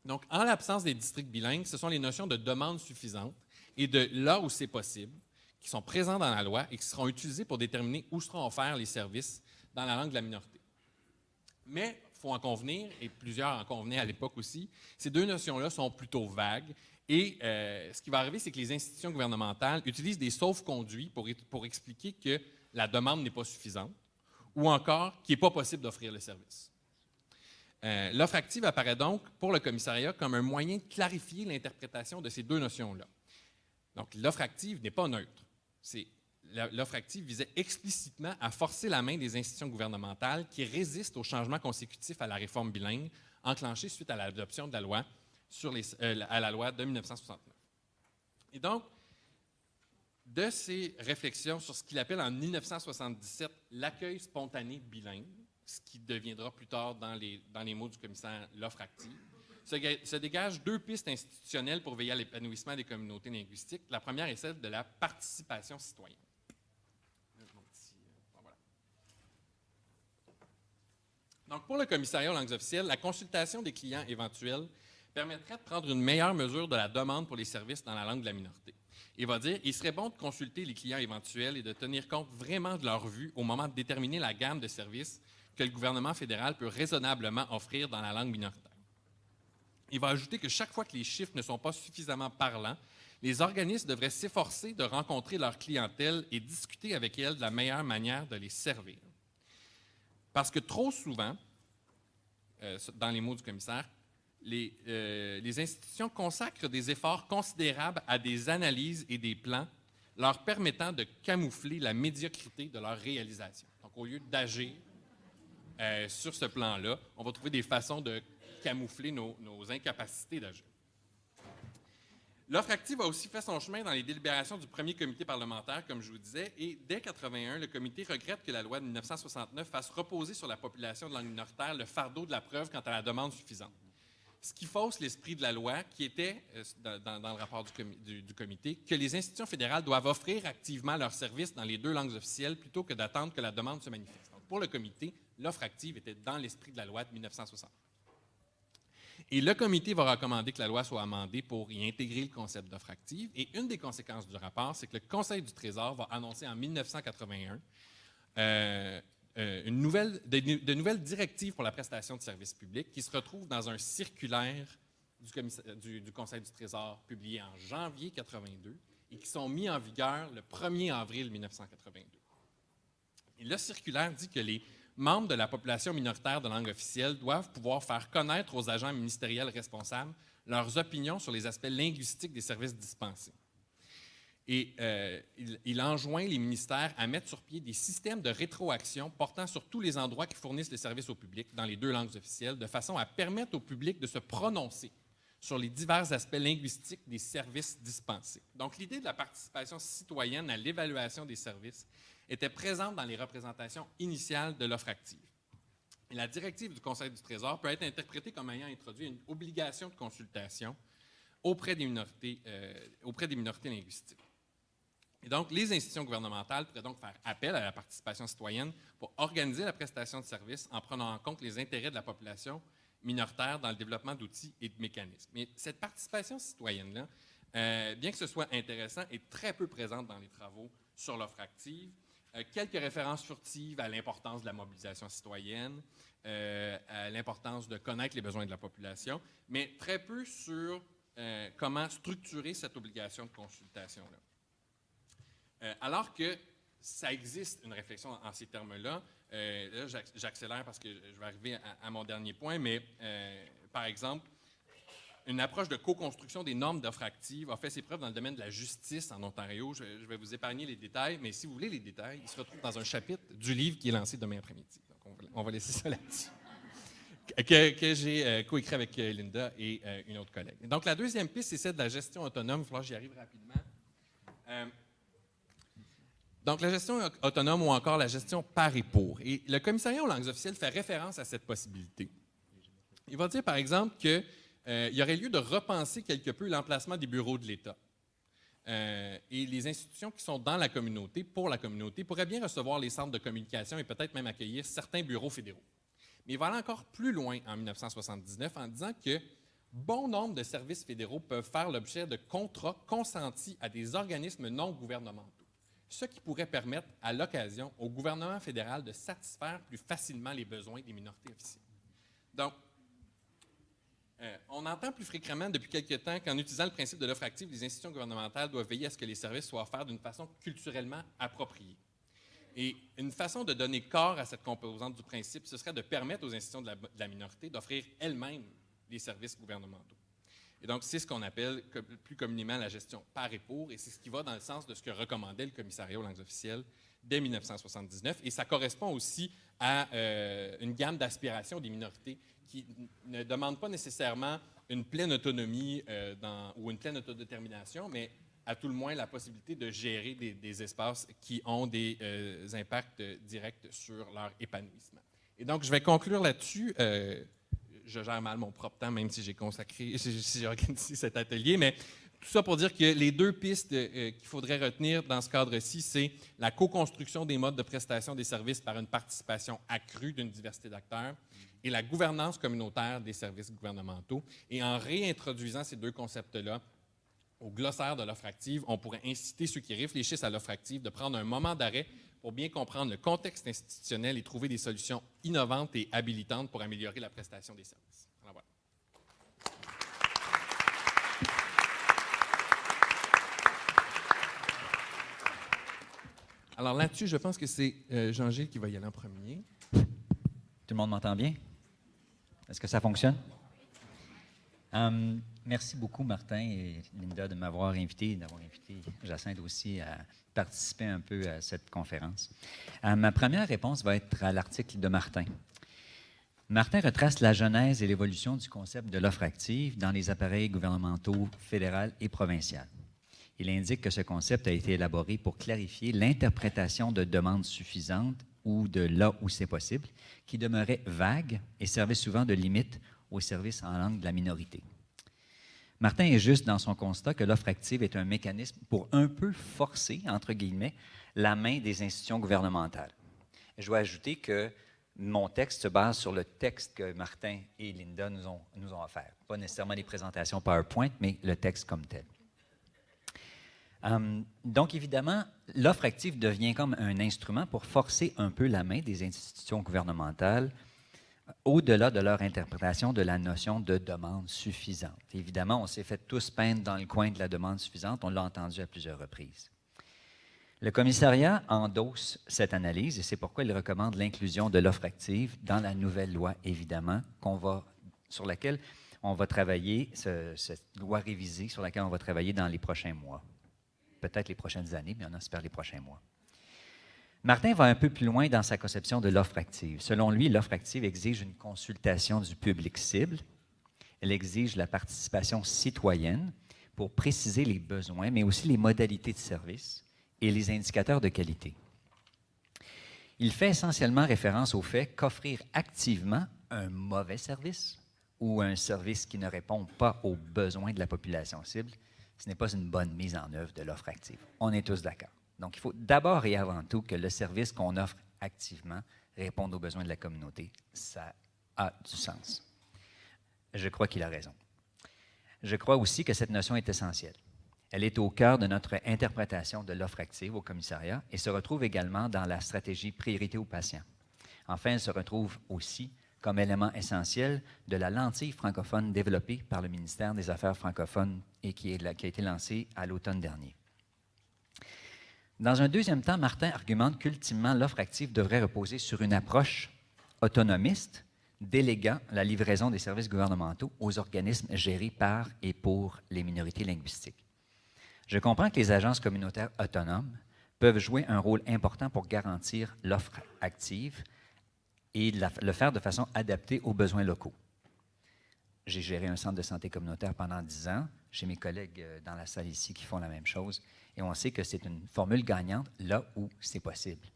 Speaker 2: Donc, en l'absence des districts bilingues, ce sont les notions de demande suffisante et de là où c'est possible qui sont présents dans la loi et qui seront utilisés pour déterminer où seront offerts les services dans la langue de la minorité. Mais il faut en convenir, et plusieurs en convenaient à l'époque aussi, ces deux notions-là sont plutôt vagues. Et ce qui va arriver, c'est que les institutions gouvernementales utilisent des sauf-conduits pour expliquer que la demande n'est pas suffisante ou encore qu'il n'est pas possible d'offrir le service. L'offre active apparaît donc pour le commissariat comme un moyen de clarifier l'interprétation de ces deux notions-là. Donc, l'offre active n'est pas neutre. L'offre active visait explicitement à forcer la main des institutions gouvernementales qui résistent au changement consécutif à la réforme bilingue enclenchée suite à l'adoption de la loi à la loi de 1969. Et donc, de ces réflexions sur ce qu'il appelle en 1977 l'accueil spontané bilingue, ce qui deviendra plus tard dans les mots du commissaire l'offre active, se dégagent deux pistes institutionnelles pour veiller à l'épanouissement des communautés linguistiques. La première est celle de la participation citoyenne. Donc, pour le commissariat aux langues officielles, la consultation des clients éventuels permettrait de prendre une meilleure mesure de la demande pour les services dans la langue de la minorité. Il va dire, il serait bon de consulter les clients éventuels et de tenir compte vraiment de leur vue au moment de déterminer la gamme de services que le gouvernement fédéral peut raisonnablement offrir dans la langue minoritaire. Il va ajouter que chaque fois que les chiffres ne sont pas suffisamment parlants, les organismes devraient s'efforcer de rencontrer leur clientèle et discuter avec elle de la meilleure manière de les servir. Parce que trop souvent, dans les mots du commissaire, les institutions consacrent des efforts considérables à des analyses et des plans leur permettant de camoufler la médiocrité de leur réalisation. Donc, au lieu d'agir sur ce plan-là, on va trouver des façons de camoufler nos incapacités d'agir. L'offre active a aussi fait son chemin dans les délibérations du premier comité parlementaire, comme je vous disais, et dès 1981, le comité regrette que la loi de 1969 fasse reposer sur la population de langue minoritaire le fardeau de la preuve quant à la demande suffisante. Ce qui fausse l'esprit de la loi, qui était, dans le rapport du comité, que les institutions fédérales doivent offrir activement leurs services dans les deux langues officielles plutôt que d'attendre que la demande se manifeste. Donc, pour le comité, l'offre active était dans l'esprit de la loi de 1960. Et le comité va recommander que la loi soit amendée pour y intégrer le concept d'offre active. Et une des conséquences du rapport, c'est que le Conseil du Trésor va annoncer en 1981 de nouvelles directives pour la prestation de services publics qui se retrouvent dans un circulaire du Conseil du Trésor publiés en janvier 82 et qui sont mis en vigueur le 1er avril 1982. Et le circulaire dit que les membres de la population minoritaire de langue officielle doivent pouvoir faire connaître aux agents ministériels responsables leurs opinions sur les aspects linguistiques des services dispensés. Et il enjoint les ministères à mettre sur pied des systèmes de rétroaction portant sur tous les endroits qui fournissent les services au public dans les 2 langues officielles, de façon à permettre au public de se prononcer sur les divers aspects linguistiques des services dispensés. Donc, l'idée de la participation citoyenne à l'évaluation des services était présente dans les représentations initiales de l'offre active. Et la directive du Conseil du Trésor peut être interprétée comme ayant introduit une obligation de consultation auprès des minorités linguistiques. Et donc, les institutions gouvernementales pourraient donc faire appel à la participation citoyenne pour organiser la prestation de services en prenant en compte les intérêts de la population minoritaire dans le développement d'outils et de mécanismes. Mais cette participation citoyenne-là, bien que ce soit intéressant, est très peu présente dans les travaux sur l'offre active. Quelques références furtives à l'importance de la mobilisation citoyenne, à l'importance de connaître les besoins de la population, mais très peu sur comment structurer cette obligation de consultation-là. Alors que ça existe une réflexion en ces termes-là, là j'accélère parce que je vais arriver à mon dernier point, mais par exemple, une approche de co-construction des normes d'offres actives a fait ses preuves dans le domaine de la justice en Ontario. Je vais vous épargner les détails, mais si vous voulez les détails, ils se retrouvent dans un chapitre du livre qui est lancé demain après-midi. Donc, on va laisser ça là-dessus. Que j'ai coécrit avec Linda et une autre collègue. Donc, la deuxième piste, c'est celle de la gestion autonome. Il va falloir que j'y arrive rapidement. Donc, la gestion autonome ou encore la gestion par et pour. Et le commissariat aux langues officielles fait référence à cette possibilité. Il va dire, par exemple, qu'il y aurait lieu de repenser quelque peu l'emplacement des bureaux de l'État. Et les institutions qui sont dans la communauté, pour la communauté, pourraient bien recevoir les centres de communication et peut-être même accueillir certains bureaux fédéraux. Mais il va aller encore plus loin en 1979 en disant que bon nombre de services fédéraux peuvent faire l'objet de contrats consentis à des organismes non gouvernementaux, ce qui pourrait permettre à l'occasion au gouvernement fédéral de satisfaire plus facilement les besoins des minorités officielles. Donc, on entend plus fréquemment depuis quelque temps qu'en utilisant le principe de l'offre active, les institutions gouvernementales doivent veiller à ce que les services soient offerts d'une façon culturellement appropriée. Et une façon de donner corps à cette composante du principe, ce serait de permettre aux institutions de la minorité d'offrir elles-mêmes des services gouvernementaux. Et donc, c'est ce qu'on appelle plus communément la gestion par et pour, et c'est ce qui va dans le sens de ce que recommandait le commissariat aux langues officielles dès 1979. Et ça correspond aussi à une gamme d'aspirations des minorités qui ne demandent pas nécessairement une pleine autonomie ou une pleine autodétermination, mais à tout le moins la possibilité de gérer des espaces qui ont des impacts directs sur leur épanouissement. Et donc, je vais conclure là-dessus. Je gère mal mon propre temps, même si j'ai organisé cet atelier, mais tout ça pour dire que les 2 pistes qu'il faudrait retenir dans ce cadre-ci, c'est la co-construction des modes de prestation des services par une participation accrue d'une diversité d'acteurs et la gouvernance communautaire des services gouvernementaux. Et en réintroduisant ces 2 concepts-là au glossaire de l'offre active, on pourrait inciter ceux qui réfléchissent à l'offre active de prendre un moment d'arrêt pour bien comprendre le contexte institutionnel et trouver des solutions innovantes et habilitantes pour améliorer la prestation des services. Alors, voilà. Alors là-dessus, je pense que c'est Jean-Gilles qui va y aller en premier.
Speaker 4: Tout le monde m'entend bien? Est-ce que ça fonctionne? Merci beaucoup, Martin et Linda, de m'avoir invité et d'avoir invité Jacinthe aussi à participer un peu à cette conférence. Ma première réponse va être à l'article de Martin. Martin retrace la genèse et l'évolution du concept de l'offre active dans les appareils gouvernementaux fédéral et provincial. Il indique que ce concept a été élaboré pour clarifier l'interprétation de demandes suffisantes ou de là où c'est possible, qui demeurait vague et servait souvent de limite aux services en langue de la minorité. Martin est juste dans son constat que l'offre active est un mécanisme pour un peu forcer, entre guillemets, la main des institutions gouvernementales. Je dois ajouter que mon texte se base sur le texte que Martin et Linda nous ont offert. Pas nécessairement les présentations PowerPoint, mais le texte comme tel. Donc, évidemment, l'offre active devient comme un instrument pour forcer un peu la main des institutions gouvernementales au-delà de leur interprétation de la notion de demande suffisante. Évidemment, on s'est fait tous peindre dans le coin de la demande suffisante, on l'a entendu à plusieurs reprises. Le commissariat endosse cette analyse et c'est pourquoi il recommande l'inclusion de l'offre active dans la nouvelle loi, évidemment, sur laquelle on va travailler, cette loi révisée sur laquelle on va travailler dans les prochains mois. Peut-être les prochaines années, mais on espère les prochains mois. Martin va un peu plus loin dans sa conception de l'offre active. Selon lui, l'offre active exige une consultation du public cible. Elle exige la participation citoyenne pour préciser les besoins, mais aussi les modalités de service et les indicateurs de qualité. Il fait essentiellement référence au fait qu'offrir activement un mauvais service ou un service qui ne répond pas aux besoins de la population cible, ce n'est pas une bonne mise en œuvre de l'offre active. On est tous d'accord. Donc, il faut d'abord et avant tout que le service qu'on offre activement réponde aux besoins de la communauté. Ça a du sens. Je crois qu'il a raison. Je crois aussi que cette notion est essentielle. Elle est au cœur de notre interprétation de l'offre active au commissariat et se retrouve également dans la stratégie priorité aux patients. Enfin, elle se retrouve aussi comme élément essentiel de la lentille francophone développée par le ministère des Affaires francophones et qui a été lancée à l'automne dernier. Dans un deuxième temps, Martin argumente qu'ultimement, l'offre active devrait reposer sur une approche autonomiste, déléguant la livraison des services gouvernementaux aux organismes gérés par et pour les minorités linguistiques. Je comprends que les agences communautaires autonomes peuvent jouer un rôle important pour garantir l'offre active et le faire de façon adaptée aux besoins locaux. J'ai géré un centre de santé communautaire pendant 10 ans. J'ai mes collègues dans la salle ici qui font la même chose. Et on sait que c'est une formule gagnante là où c'est possible.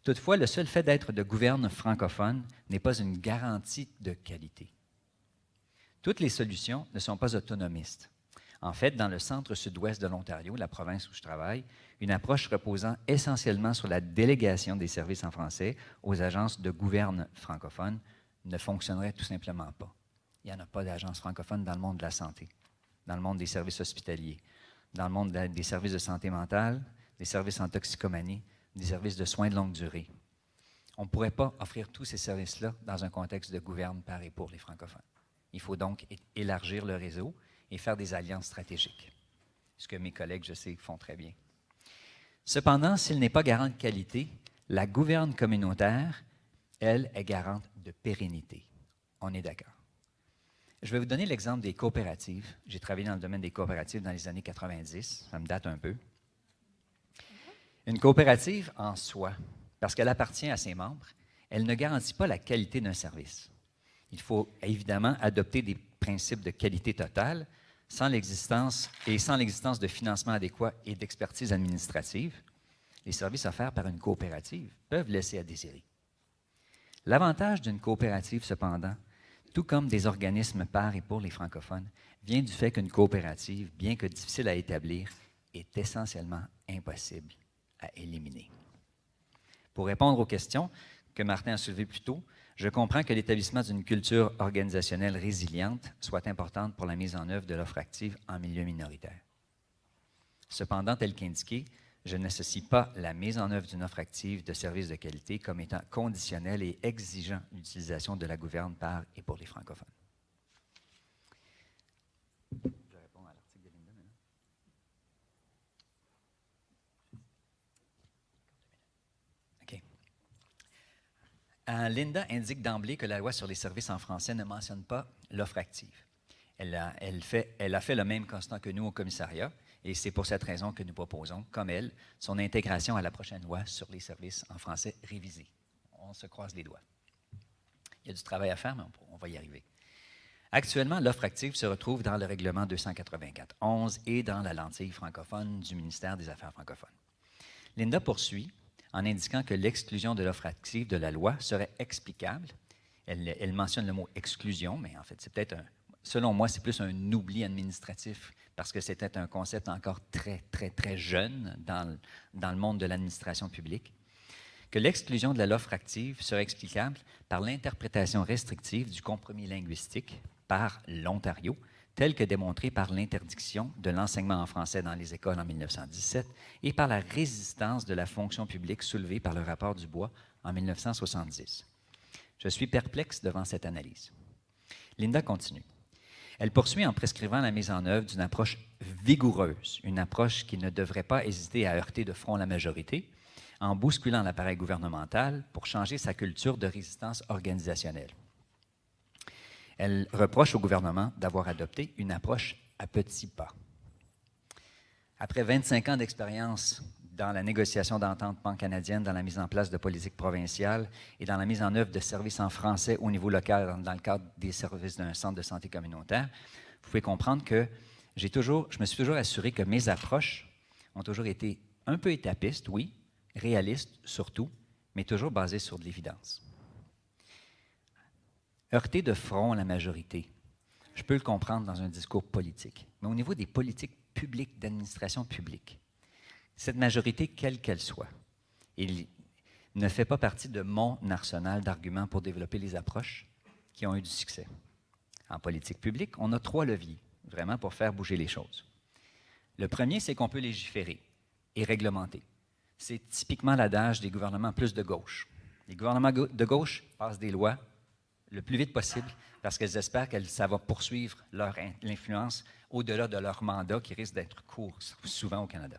Speaker 4: Toutefois, le seul fait d'être de gouverne francophone n'est pas une garantie de qualité. Toutes les solutions ne sont pas autonomistes. En fait, dans le centre-sud-ouest de l'Ontario, la province où je travaille, une approche reposant essentiellement sur la délégation des services en français aux agences de gouverne francophones ne fonctionnerait tout simplement pas. Il n'y en a pas d'agences francophones dans le monde de la santé, dans le monde des services hospitaliers, dans le monde des services de santé mentale, des services en toxicomanie, des services de soins de longue durée. On ne pourrait pas offrir tous ces services-là dans un contexte de gouverne par et pour les francophones. Il faut donc élargir le réseau et faire des alliances stratégiques, ce que mes collègues, je sais, font très bien. Cependant, s'il n'est pas garant de qualité, la gouverne communautaire, elle, est garante de pérennité. On est d'accord. Je vais vous donner l'exemple des coopératives. J'ai travaillé dans le domaine des coopératives dans les années 90, ça me date un peu. Une coopérative en soi, parce qu'elle appartient à ses membres, elle ne garantit pas la qualité d'un service. Il faut évidemment adopter des principes de qualité totale sans l'existence de financement adéquat et d'expertise administrative. Les services offerts par une coopérative peuvent laisser à désirer. L'avantage d'une coopérative, cependant, tout comme des organismes par et pour les francophones, vient du fait qu'une coopérative, bien que difficile à établir, est essentiellement impossible à éliminer. Pour répondre aux questions que Martin a soulevées plus tôt, je comprends que l'établissement d'une culture organisationnelle résiliente soit importante pour la mise en œuvre de l'offre active en milieu minoritaire. Cependant, tel qu'indiqué, je n'associe pas la mise en œuvre d'une offre active de services de qualité comme étant conditionnelle et exigeant l'utilisation de la gouverne par et pour les francophones. Je réponds à l'article de Linda maintenant. OK. Linda indique d'emblée que la loi sur les services en français ne mentionne pas l'offre active. Elle a fait le même constat que nous au commissariat, et c'est pour cette raison que nous proposons, comme elle, son intégration à la prochaine loi sur les services en français révisée. On se croise les doigts. Il y a du travail à faire, mais on va y arriver. Actuellement, l'offre active se retrouve dans le règlement 284-11 et dans la lentille francophone du ministère des Affaires francophones. Linda poursuit en indiquant que l'exclusion de l'offre active de la loi serait explicable. Elle mentionne le mot « exclusion », mais en fait, c'est peut-être selon moi, c'est plus un oubli administratif parce que c'était un concept encore très, très, très jeune dans le monde de l'administration publique. Que l'exclusion de l'offre active serait explicable par l'interprétation restrictive du compromis linguistique par l'Ontario, tel que démontré par l'interdiction de l'enseignement en français dans les écoles en 1917 et par la résistance de la fonction publique soulevée par le rapport Dubois en 1970. Je suis perplexe devant cette analyse. Linda continue. Elle poursuit en prescrivant la mise en œuvre d'une approche vigoureuse, une approche qui ne devrait pas hésiter à heurter de front la majorité, en bousculant l'appareil gouvernemental pour changer sa culture de résistance organisationnelle. Elle reproche au gouvernement d'avoir adopté une approche à petits pas. Après 25 ans d'expérience dans la négociation d'entente pan-canadienne, dans la mise en place de politiques provinciales et dans la mise en œuvre de services en français au niveau local dans le cadre des services d'un centre de santé communautaire, vous pouvez comprendre que je me suis toujours assuré que mes approches ont toujours été un peu étapistes, oui, réalistes surtout, mais toujours basées sur de l'évidence. Heurter de front la majorité, je peux le comprendre dans un discours politique, mais au niveau des politiques publiques, d'administration publique, cette majorité, quelle qu'elle soit, il ne fait pas partie de mon arsenal d'arguments pour développer les approches qui ont eu du succès. En politique publique, on a 3 leviers, vraiment, pour faire bouger les choses. Le premier, c'est qu'on peut légiférer et réglementer. C'est typiquement l'adage des gouvernements plus de gauche. Les gouvernements de gauche passent des lois le plus vite possible parce qu'elles espèrent que ça va poursuivre leur influence au-delà de leur mandat qui risque d'être court souvent au Canada.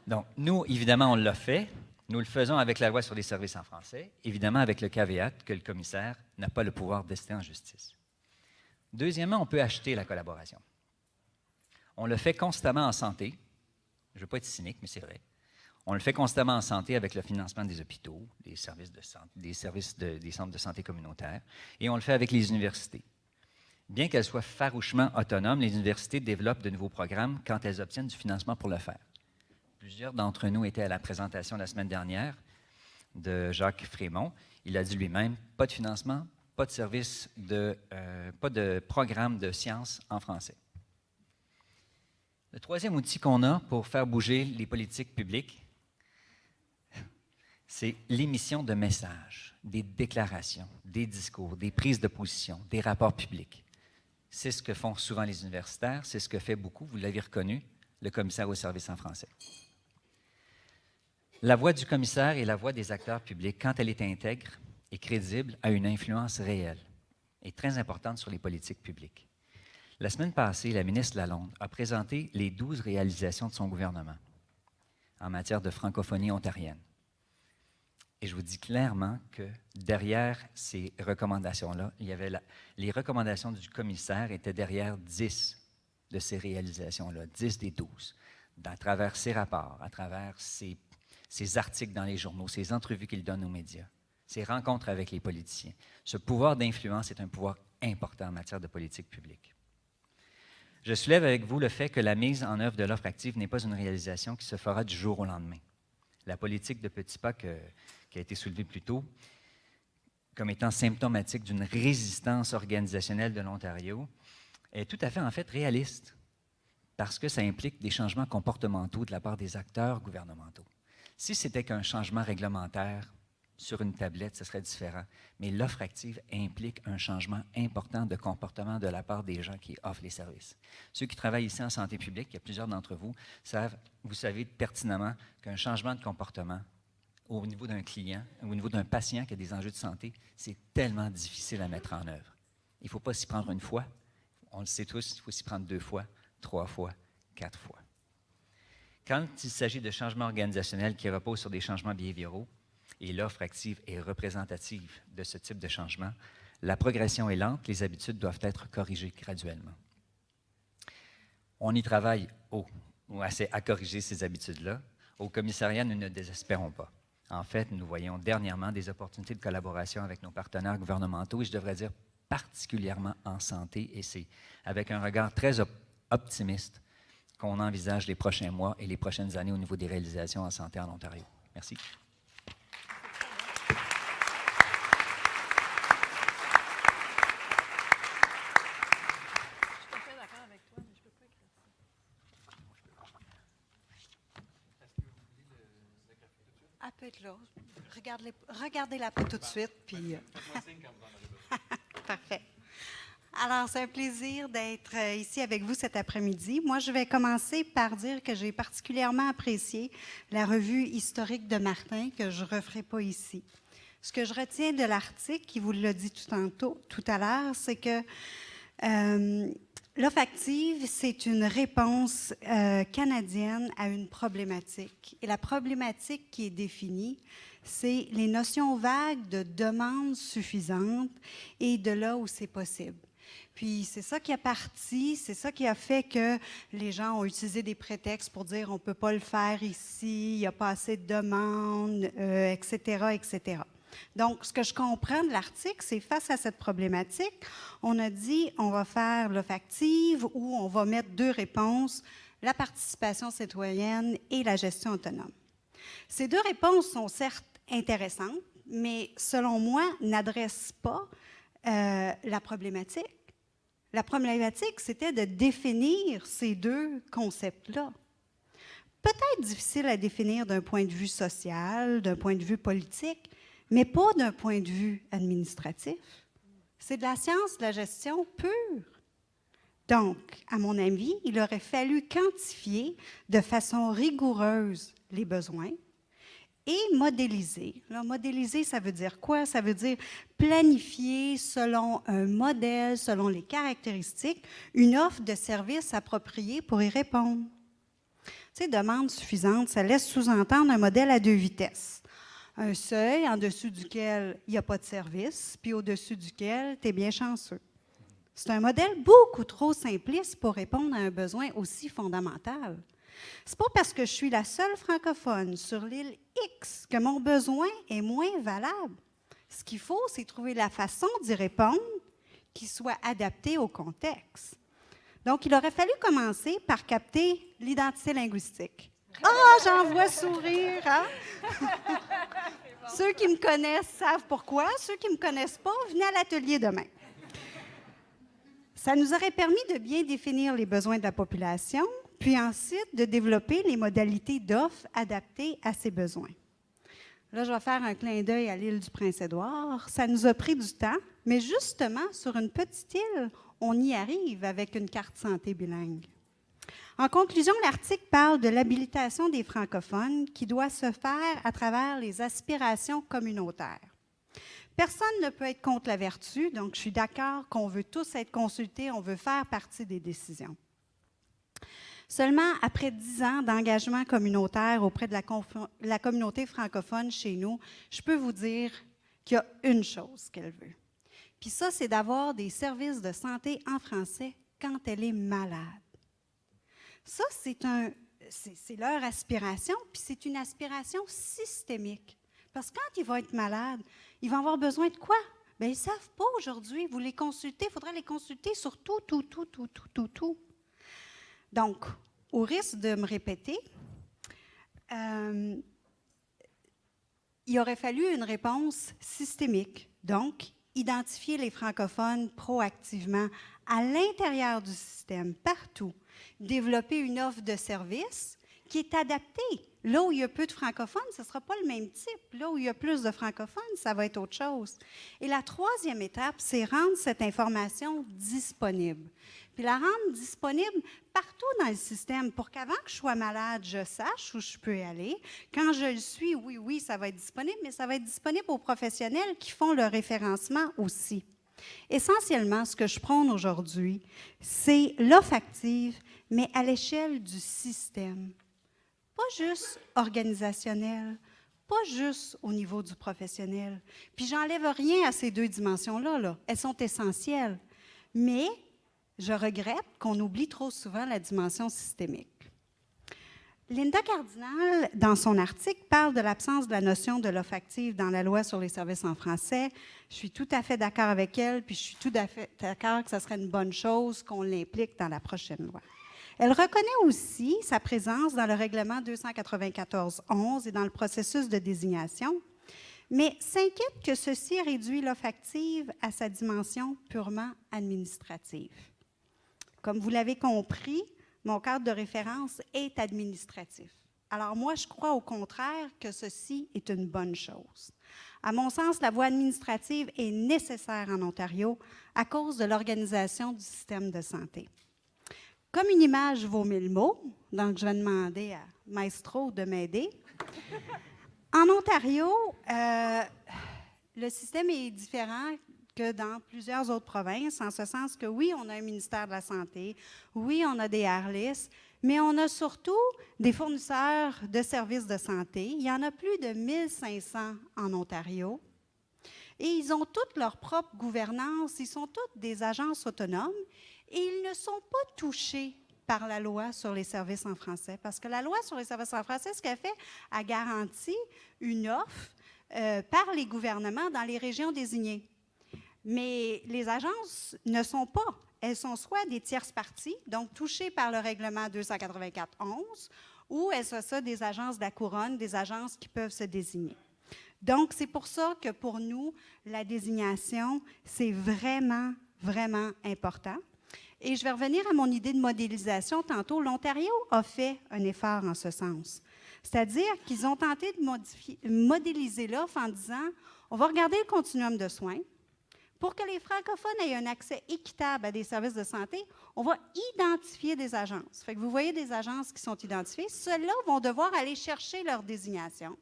Speaker 4: Donc, nous, évidemment, on l'a fait. Nous le faisons avec la loi sur les services en français, évidemment avec le caveat que le commissaire n'a pas le pouvoir d'ester en justice. Deuxièmement, on peut acheter la collaboration. On le fait constamment en santé. Je ne veux pas être cynique, mais c'est vrai. On le fait constamment en santé avec le financement des hôpitaux, des services de santé, des centres de santé communautaires, et on le fait avec les universités. Bien qu'elles soient farouchement autonomes, les universités développent de nouveaux programmes quand elles obtiennent du financement pour le faire. Plusieurs d'entre nous étaient à la présentation la semaine dernière de Jacques Frémont. Il a dit lui-même, pas de financement, pas de service, pas de programme de sciences en français. Le troisième outil qu'on a pour faire bouger les politiques publiques, c'est l'émission de messages, des déclarations, des discours, des prises de position, des rapports publics. C'est ce que font souvent les universitaires, c'est ce que fait beaucoup, vous l'avez reconnu, le commissaire aux services en français. La voix du commissaire et la voix des acteurs publics, quand elle est intègre et crédible, a une influence réelle et très importante sur les politiques publiques. La semaine passée, la ministre Lalonde a présenté les 12 réalisations de son gouvernement en matière de francophonie ontarienne. Et je vous dis clairement que derrière ces recommandations-là, il y avait les recommandations du commissaire étaient derrière 10 de ces réalisations-là, 10 des 12, à travers ses rapports, à travers ses articles dans les journaux, ses entrevues qu'il donne aux médias, ses rencontres avec les politiciens. Ce pouvoir d'influence est un pouvoir important en matière de politique publique. Je soulève avec vous le fait que la mise en œuvre de l'offre active n'est pas une réalisation qui se fera du jour au lendemain. La politique de petits pas qui a été soulevée plus tôt, comme étant symptomatique d'une résistance organisationnelle de l'Ontario, est tout à fait, en fait, réaliste, parce que ça implique des changements comportementaux de la part des acteurs gouvernementaux. Si c'était qu'un changement réglementaire sur une tablette, ce serait différent. Mais l'offre active implique un changement important de comportement de la part des gens qui offrent les services. Ceux qui travaillent ici en santé publique, il y a plusieurs d'entre vous, vous savez pertinemment qu'un changement de comportement au niveau d'un client, au niveau d'un patient qui a des enjeux de santé, c'est tellement difficile à mettre en œuvre. Il ne faut pas s'y prendre une fois, on le sait tous, il faut s'y prendre 2 fois, 3 fois, 4 fois. Quand il s'agit de changements organisationnels qui reposent sur des changements behavioraux, et l'offre active est représentative de ce type de changement, la progression est lente, les habitudes doivent être corrigées graduellement. On y travaille à corriger ces habitudes-là. Au commissariat, nous ne désespérons pas. En fait, nous voyons dernièrement des opportunités de collaboration avec nos partenaires gouvernementaux, et je devrais dire particulièrement en santé, et c'est avec un regard très optimiste qu'on envisage les prochains mois et les prochaines années au niveau des réalisations en santé en Ontario. Merci.
Speaker 5: Elle peut être là. Regardez-la pas tout de suite. Puis... Parfait. Alors, c'est un plaisir d'être ici avec vous cet après-midi. Moi, je vais commencer par dire que j'ai particulièrement apprécié la revue historique de Martin, que je ne referai pas ici. Ce que je retiens de l'article, qui vous l'a dit tout à l'heure, c'est que l'offre active, c'est une réponse canadienne à une problématique. Et la problématique qui est définie, c'est les notions vagues de demande suffisante et de là où c'est possible. Puis c'est ça qui a parti, c'est ça qui a fait que les gens ont utilisé des prétextes pour dire on ne peut pas le faire ici, il n'y a pas assez de demandes, etc., etc. Donc, ce que je comprends de l'article, c'est face à cette problématique, on a dit on va faire l'offre active ou on va mettre deux réponses, la participation citoyenne et la gestion autonome. Ces deux réponses sont certes intéressantes, mais selon moi, n'adressent pas la problématique. La problématique, c'était de définir ces deux concepts-là. Peut-être difficile à définir d'un point de vue social, d'un point de vue politique, mais pas d'un point de vue administratif. C'est de la science de la gestion pure. Donc, à mon avis, il aurait fallu quantifier de façon rigoureuse les besoins et modéliser. Là, modéliser, ça veut dire quoi? Ça veut dire planifier selon un modèle, selon les caractéristiques, une offre de service appropriée pour y répondre. Tu sais, demande suffisante, ça laisse sous-entendre un modèle à deux vitesses. Un seuil en dessous duquel il n'y a pas de service, puis au-dessus duquel tu es bien chanceux. C'est un modèle beaucoup trop simpliste pour répondre à un besoin aussi fondamental. C'est pas parce que je suis la seule francophone sur l'île X que mon besoin est moins valable. Ce qu'il faut, c'est trouver la façon d'y répondre qui soit adaptée au contexte. Donc, il aurait fallu commencer par capter l'identité linguistique. Ah, j'en vois sourire, hein? Ceux qui me connaissent savent pourquoi. Ceux qui ne me connaissent pas, venez à l'atelier demain. Ça nous aurait permis de bien définir les besoins de la population, puis ensuite de développer les modalités d'offres adaptées à ces besoins. Là, je vais faire un clin d'œil à l'île du Prince-Édouard. Ça nous a pris du temps, mais justement, sur une petite île, on y arrive avec une carte santé bilingue. En conclusion, l'article parle de l'habilitation des francophones qui doit se faire à travers les aspirations communautaires. Personne ne peut être contre la vertu, donc je suis d'accord qu'on veut tous être consultés, on veut faire partie des décisions. Seulement, après 10 ans d'engagement communautaire auprès de la communauté francophone chez nous, je peux vous dire qu'il y a une chose qu'elle veut. Puis ça, c'est d'avoir des services de santé en français quand elle est malade. Ça, c'est leur aspiration, puis c'est une aspiration systémique. Parce que quand ils vont être malades, ils vont avoir besoin de quoi? Bien, ils ne savent pas aujourd'hui. Vous les consultez, il faudra les consulter sur tout. Donc, au risque de me répéter, il aurait fallu une réponse systémique. Donc, identifier les francophones proactivement à l'intérieur du système, partout. Développer une offre de service qui est adaptée. Là où il y a peu de francophones, ce ne sera pas le même type. Là où il y a plus de francophones, ça va être autre chose. Et la troisième étape, c'est rendre cette information disponible. Puis la rendre disponible partout dans le système pour qu'avant que je sois malade, je sache où je peux aller. Quand je le suis, oui, ça va être disponible, mais ça va être disponible aux professionnels qui font le référencement aussi. Essentiellement, ce que je prône aujourd'hui, c'est l'offre active, mais à l'échelle du système. Pas juste organisationnel, pas juste au niveau du professionnel. Puis j'enlève rien à ces deux dimensions-là, là. Elles sont essentielles. Mais je regrette qu'on oublie trop souvent la dimension systémique. Linda Cardinal, dans son article, parle de l'absence de la notion de l'offre active dans la loi sur les services en français. Je suis tout à fait d'accord avec elle, puis je suis tout à fait d'accord que ce serait une bonne chose qu'on l'implique dans la prochaine loi. Elle reconnaît aussi sa présence dans le règlement 294-11 et dans le processus de désignation, mais s'inquiète que ceci réduit l'offre active à sa dimension purement administrative. Comme vous l'avez compris, mon cadre de référence est administratif. Alors moi, je crois au contraire que ceci est une bonne chose. À mon sens, la voie administrative est nécessaire en Ontario à cause de l'organisation du système de santé. Comme une image vaut 1000 mots, donc je vais demander à Maestro de m'aider. En Ontario, le système est différent que dans plusieurs autres provinces, en ce sens que oui, on a un ministère de la Santé, oui, on a des ARLIS, mais on a surtout des fournisseurs de services de santé. Il y en a plus de 1500 en Ontario. Et ils ont toutes leur propre gouvernance, ils sont toutes des agences autonomes et ils ne sont pas touchés par la loi sur les services en français. Parce que la loi sur les services en français, ce qu'elle fait, elle garantit une offre par les gouvernements dans les régions désignées. Mais les agences ne sont pas. Elles sont soit des tierces parties, donc touchées par le règlement 284-11, ou elles sont ça des agences de la couronne, des agences qui peuvent se désigner. Donc, c'est pour ça que pour nous, la désignation, c'est vraiment, vraiment important. Et je vais revenir à mon idée de modélisation tantôt. L'Ontario a fait un effort en ce sens. C'est-à-dire qu'ils ont tenté de modéliser l'offre en disant, on va regarder le continuum de soins. Pour que les francophones aient un accès équitable à des services de santé, on va identifier des agences. Fait que vous voyez des agences qui sont identifiées. Ceux-là vont devoir aller chercher leur désignation.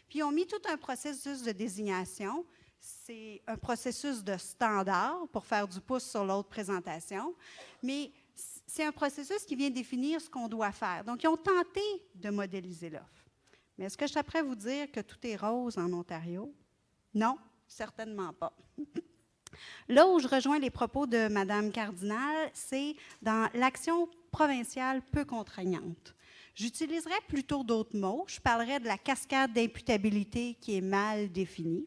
Speaker 5: Puis ils ont mis tout un processus de désignation. C'est un processus de standard pour faire du pouce sur l'autre présentation. Mais c'est un processus qui vient définir ce qu'on doit faire. Donc, ils ont tenté de modéliser l'offre. Mais est-ce que je suis prêt à vous dire que tout est rose en Ontario? Non, certainement pas. Là où je rejoins les propos de Mme Cardinal, c'est dans l'action provinciale peu contraignante. J'utiliserais plutôt d'autres mots. Je parlerais de la cascade d'imputabilité qui est mal définie.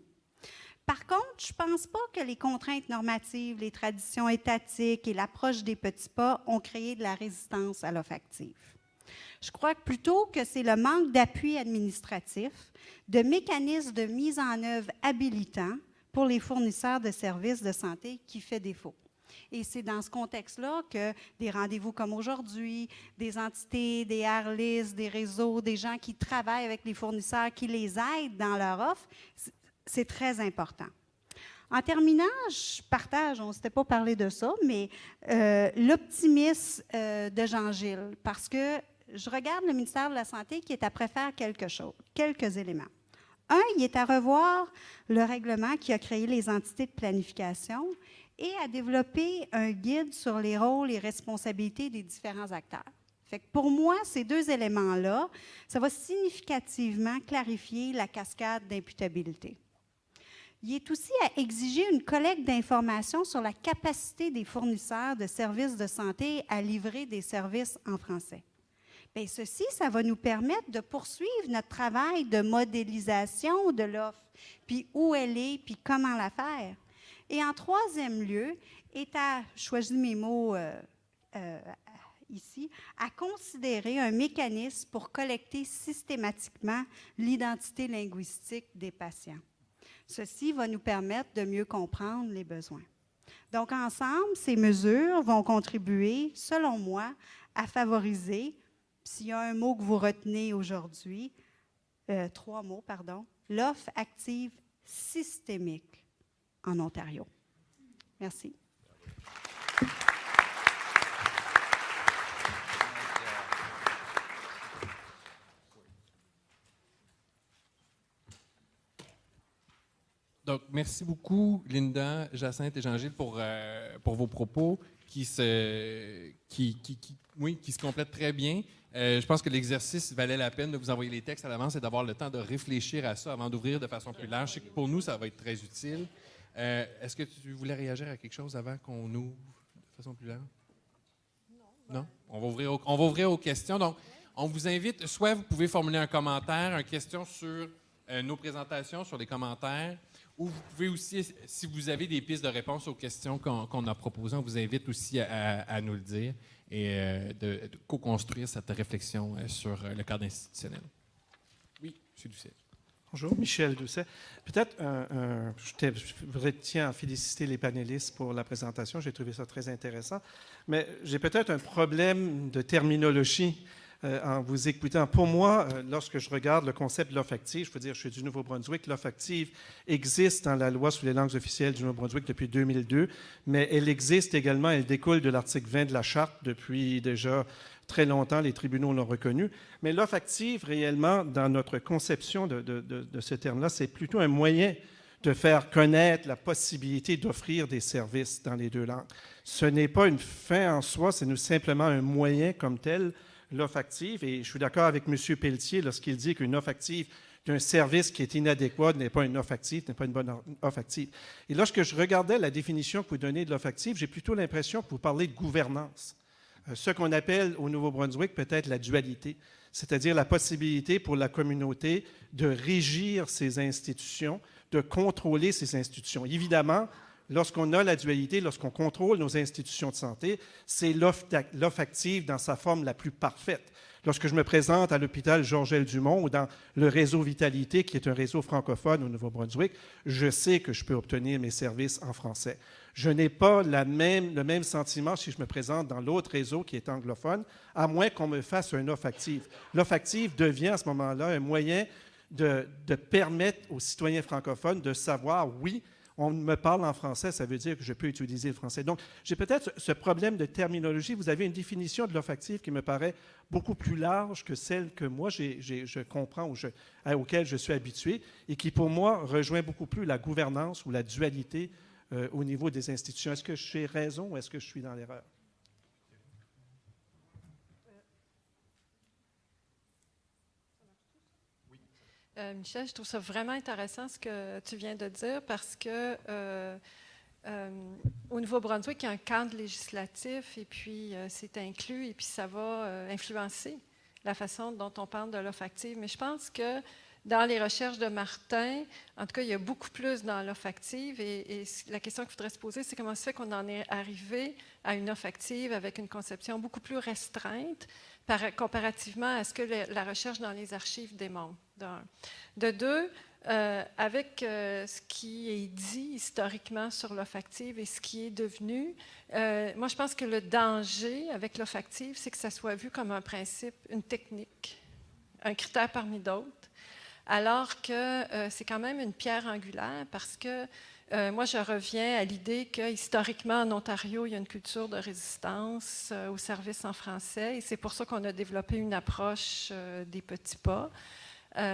Speaker 5: Par contre, je ne pense pas que les contraintes normatives, les traditions étatiques et l'approche des petits pas ont créé de la résistance à l'offre active. Je crois plutôt que c'est le manque d'appui administratif, de mécanismes de mise en œuvre habilitants pour les fournisseurs de services de santé qui fait défaut. Et c'est dans ce contexte-là que des rendez-vous comme aujourd'hui, des entités, des ARLIS, des réseaux, des gens qui travaillent avec les fournisseurs, qui les aident dans leur offre, c'est très important. En terminant, je partage, on ne s'était pas parlé de ça, mais l'optimisme de Jean-Gilles, parce que je regarde le ministère de la Santé qui est à préfère quelques éléments. Un, il est à revoir le règlement qui a créé les entités de planification et à développer un guide sur les rôles et responsabilités des différents acteurs. Fait que pour moi, ces deux éléments-là, ça va significativement clarifier la cascade d'imputabilité. Il est aussi à exiger une collecte d'informations sur la capacité des fournisseurs de services de santé à livrer des services en français. Bien, ceci, ça va nous permettre de poursuivre notre travail de modélisation de l'offre, puis où elle est, puis comment la faire. Et en troisième lieu, est à, je choisis mes mots ici, à considérer un mécanisme pour collecter systématiquement l'identité linguistique des patients. Ceci va nous permettre de mieux comprendre les besoins. Donc, ensemble, ces mesures vont contribuer, selon moi, à favoriser, s'il y a un mot que vous retenez aujourd'hui, 3 mots, pardon, l'offre active systémique en Ontario. Merci.
Speaker 2: Donc, merci beaucoup, Linda, Jacinthe et Jean-Gilles, pour vos propos qui se complètent très bien. Je pense que l'exercice valait la peine de vous envoyer les textes à l'avance et d'avoir le temps de réfléchir à ça avant d'ouvrir de façon plus large. Je sais que pour nous, ça va être très utile. Est-ce que tu voulais réagir à quelque chose avant qu'on ouvre de façon plus large? Non? On va ouvrir aux questions. Donc, on vous invite, soit vous pouvez formuler un commentaire, une question sur nos présentations, sur les commentaires, ou vous pouvez aussi, si vous avez des pistes de réponse aux questions qu'on a proposées, on vous invite aussi à nous le dire et de co-construire cette réflexion sur le cadre institutionnel. Oui, M. Doucet.
Speaker 6: Bonjour, Michel Doucet. Peut-être, je tiens à féliciter les panélistes pour la présentation. J'ai trouvé ça très intéressant. Mais j'ai peut-être un problème de terminologie en vous écoutant. Pour moi, lorsque je regarde le concept de l'offre active, je peux dire, je suis du Nouveau-Brunswick, l'offre active existe dans la loi sur les langues officielles du Nouveau-Brunswick depuis 2002, mais elle existe également, elle découle de l'article 20 de la Charte depuis déjà très longtemps, les tribunaux l'ont reconnu. Mais l'offre active, réellement, dans notre conception de ce terme-là, c'est plutôt un moyen de faire connaître la possibilité d'offrir des services dans les deux langues. Ce n'est pas une fin en soi, c'est simplement un moyen comme tel, l'offre active. Et je suis d'accord avec M. Pelletier lorsqu'il dit qu'une offre active d'un service qui est inadéquat n'est pas une offre active, n'est pas une bonne offre active. Et lorsque je regardais la définition que vous donnez de l'offre active, j'ai plutôt l'impression que vous parlez de gouvernance. Ce qu'on appelle au Nouveau-Brunswick peut-être la dualité, c'est-à-dire la possibilité pour la communauté de régir ses institutions, de contrôler ces institutions. Évidemment, lorsqu'on a la dualité, lorsqu'on contrôle nos institutions de santé, c'est l'offre active dans sa forme la plus parfaite. Lorsque je me présente à l'hôpital Georges-L. Dumont ou dans le réseau Vitalité, qui est un réseau francophone au Nouveau-Brunswick, je sais que je peux obtenir mes services en français. Je n'ai pas le même sentiment si je me présente dans l'autre réseau qui est anglophone, à moins qu'on me fasse une offre active. L'offre active devient à ce moment-là un moyen de permettre aux citoyens francophones de savoir, oui, on me parle en français, ça veut dire que je peux utiliser le français. Donc, j'ai peut-être ce problème de terminologie. Vous avez une définition de l'offre active qui me paraît beaucoup plus large que celle que moi, je comprends ou auquel je suis habitué et qui, pour moi, rejoint beaucoup plus la gouvernance ou la dualité au niveau des institutions. Est-ce que j'ai raison ou est-ce que je suis dans l'erreur?
Speaker 3: Michel, je trouve ça vraiment intéressant ce que tu viens de dire parce que au Nouveau-Brunswick, il y a un cadre législatif et puis c'est inclus et puis ça va influencer la façon dont on parle de l'offre active. Mais je pense que dans les recherches de Martin, en tout cas, il y a beaucoup plus dans l'offre active et la question qu'il faudrait se poser, c'est comment ça se fait qu'on en est arrivé à une offre active avec une conception beaucoup plus restreinte comparativement à ce que la recherche dans les archives démontre. De deux, avec ce qui est dit historiquement sur l'offre active et ce qui est devenu, moi je pense que le danger avec l'offre active, c'est que ça soit vu comme un principe, une technique, un critère parmi d'autres, alors que c'est quand même une pierre angulaire parce que moi, je reviens à l'idée que historiquement, en Ontario, il y a une culture de résistance aux services en français et c'est pour ça qu'on a développé une approche des petits pas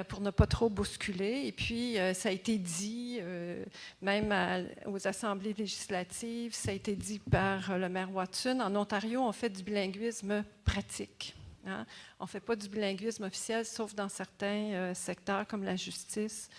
Speaker 3: pour ne pas trop bousculer. Et puis, ça a été dit, même aux assemblées législatives, ça a été dit par le maire Watson. En Ontario, on fait du bilinguisme pratique. Hein? On ne fait pas du bilinguisme officiel, sauf dans certains secteurs comme la justice.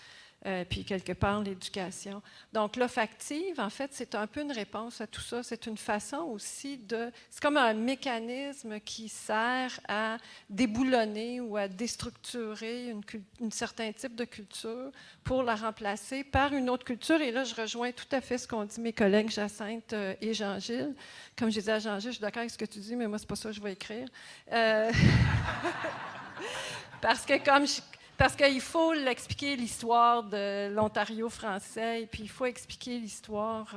Speaker 3: Puis quelque part l'éducation. Donc l'offre active, en fait, c'est un peu une réponse à tout ça. C'est une façon aussi de... C'est comme un mécanisme qui sert à déboulonner ou à déstructurer un certain type de culture pour la remplacer par une autre culture. Et là, je rejoins tout à fait ce qu'ont dit mes collègues Jacinthe et Jean-Gilles. Comme je disais à Jean-Gilles, je suis d'accord avec ce que tu dis, mais moi, c'est pas ça que je vais écrire. Parce qu'il faut l'expliquer l'histoire de l'Ontario français et puis il faut expliquer l'histoire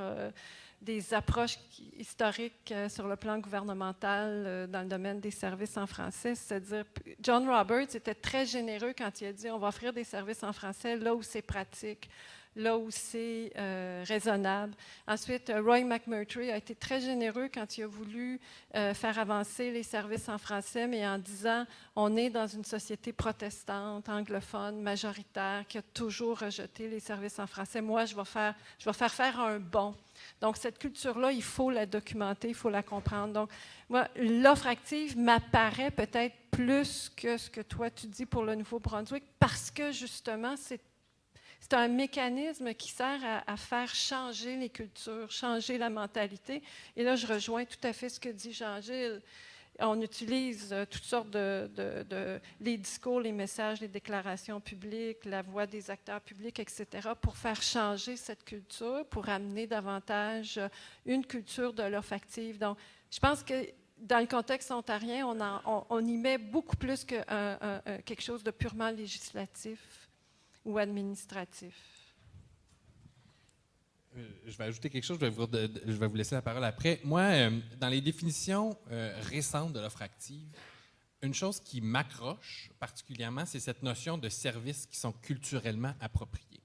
Speaker 3: des approches historiques sur le plan gouvernemental dans le domaine des services en français. C'est-à-dire, John Roberts était très généreux quand il a dit on va offrir des services en français là où c'est pratique, là où c'est raisonnable. Ensuite, Roy McMurtry a été très généreux quand il a voulu faire avancer les services en français, mais en disant on est dans une société protestante, anglophone, majoritaire, qui a toujours rejeté les services en français. Moi, je vais faire un bond. Donc, cette culture-là, il faut la documenter, il faut la comprendre. Donc, moi, l'offre active m'apparaît peut-être plus que ce que toi, tu dis pour le Nouveau-Brunswick, parce que, justement, c'est un mécanisme qui sert à faire changer les cultures, changer la mentalité. Et là, je rejoins tout à fait ce que dit Jean-Gilles. On utilise toutes sortes les discours, les messages, les déclarations publiques, la voix des acteurs publics, etc., pour faire changer cette culture, pour amener davantage une culture de l'offre active. Donc, je pense que dans le contexte ontarien, on y met beaucoup plus que quelque chose de purement législatif ou administratif.
Speaker 2: Je vais ajouter quelque chose, je vais vous laisser la parole après. Moi, dans les définitions récentes de l'offre active, une chose qui m'accroche particulièrement, c'est cette notion de services qui sont culturellement appropriés.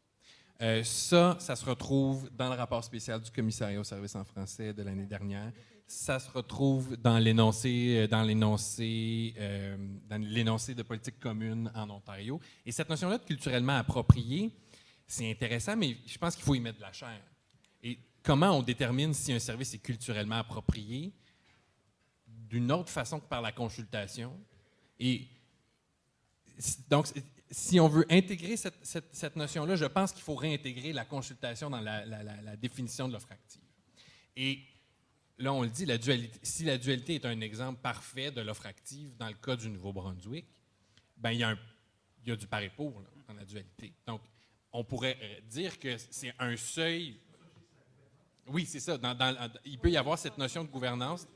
Speaker 2: Ça se retrouve dans le rapport spécial du commissariat aux services en français de l'année dernière. Ça se retrouve dans l'énoncé de politique commune en Ontario. Et cette notion-là de culturellement approprié, c'est intéressant, mais je pense qu'il faut y mettre de la chair. Et comment on détermine si un service est culturellement approprié? D'une autre façon que par la consultation. Et donc, si on veut intégrer cette notion-là, je pense qu'il faut réintégrer la consultation dans la définition de l'offre active. Et là, on le dit, si la dualité est un exemple parfait de l'offre active dans le cas du Nouveau-Brunswick, ben il y a du par et pour là, dans la dualité. Donc, on pourrait dire que c'est un seuil. Oui, c'est ça. Il peut y avoir cette notion de gouvernance.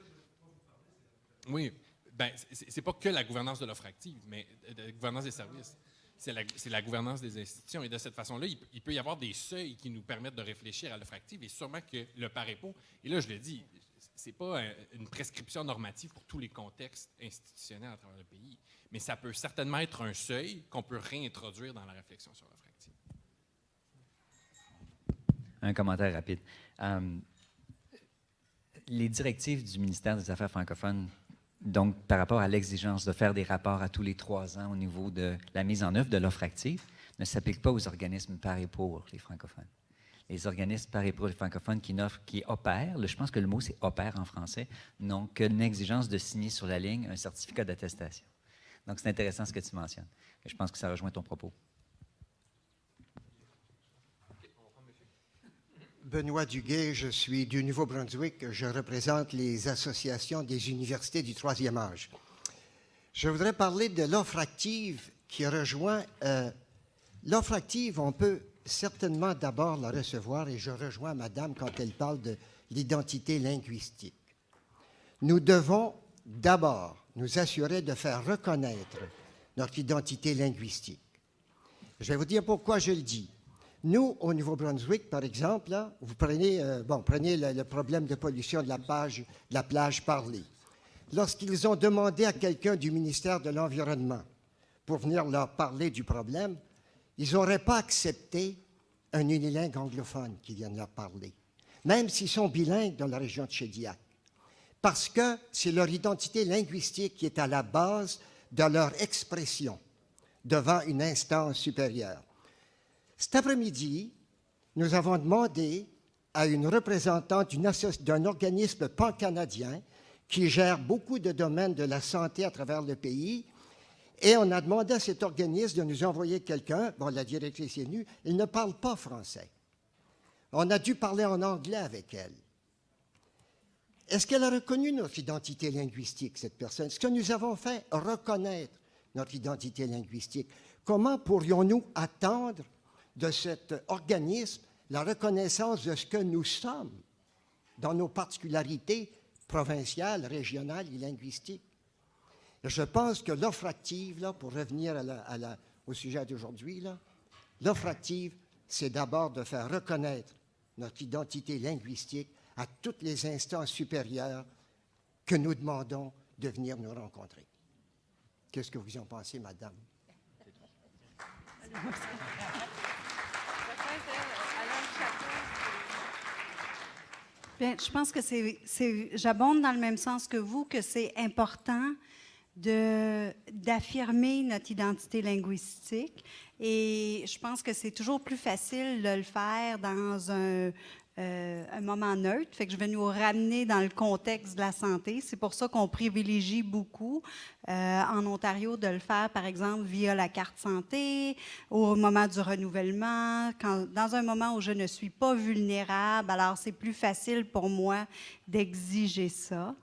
Speaker 2: Oui, ben c'est pas que la gouvernance de l'offre active, mais la gouvernance des services. C'est la gouvernance des institutions. Et de cette façon-là, il peut y avoir des seuils qui nous permettent de réfléchir à l'offre active et sûrement que le par-épo, et là, je le dis, c'est pas une prescription normative pour tous les contextes institutionnels à travers le pays, mais ça peut certainement être un seuil qu'on peut réintroduire dans la réflexion sur l'offre active.
Speaker 4: Un commentaire rapide. Les directives du ministère des Affaires francophones, donc par rapport à l'exigence de faire des rapports à tous les 3 ans au niveau de la mise en œuvre de l'offre active, ne s'appliquent pas aux organismes par et pour les francophones. Les organismes par et pour les francophones qui opèrent, je pense que le mot c'est opère en français, n'ont qu'une exigence de signer sur la ligne un certificat d'attestation. Donc c'est intéressant ce que tu mentionnes. Je pense que ça rejoint ton propos.
Speaker 7: Benoît Duguay, je suis du Nouveau-Brunswick. Je représente les associations des universités du 3e âge. Je voudrais parler de l'offre active qui rejoint... l'offre active, on peut certainement d'abord la recevoir, et je rejoins Madame quand elle parle de l'identité linguistique. Nous devons d'abord nous assurer de faire reconnaître notre identité linguistique. Je vais vous dire pourquoi je le dis. Nous, au Nouveau-Brunswick, par exemple, là, vous prenez, le problème de pollution de la plage Parley. Lorsqu'ils ont demandé à quelqu'un du ministère de l'Environnement pour venir leur parler du problème, ils n'auraient pas accepté un unilingue anglophone qui vienne leur parler, même s'ils sont bilingues dans la région de Shediac, parce que c'est leur identité linguistique qui est à la base de leur expression devant une instance supérieure. Cet après-midi, nous avons demandé à une représentante d'un organisme pan-canadien qui gère beaucoup de domaines de la santé à travers le pays, et on a demandé à cet organisme de nous envoyer quelqu'un. Bon, la directrice est venue, elle ne parle pas français. On a dû parler en anglais avec elle. Est-ce qu'elle a reconnu notre identité linguistique, cette personne? Est-ce que nous avons fait reconnaître notre identité linguistique? Comment pourrions-nous attendre de cet organisme la reconnaissance de ce que nous sommes dans nos particularités provinciales, régionales et linguistiques? Je pense que l'offre active, là, pour revenir au sujet d'aujourd'hui, l'offre active, c'est d'abord de faire reconnaître notre identité linguistique à toutes les instances supérieures que nous demandons de venir nous rencontrer. Qu'est-ce que vous en pensez, madame?
Speaker 5: Bien, je pense que j'abonde dans le même sens que vous, que c'est important d'affirmer notre identité linguistique. Et je pense que c'est toujours plus facile de le faire dans un moment neutre. Fait que je vais nous ramener dans le contexte de la santé. C'est pour ça qu'on privilégie beaucoup en Ontario de le faire, par exemple, via la carte santé, au moment du renouvellement, dans un moment où je ne suis pas vulnérable. Alors, c'est plus facile pour moi d'exiger ça.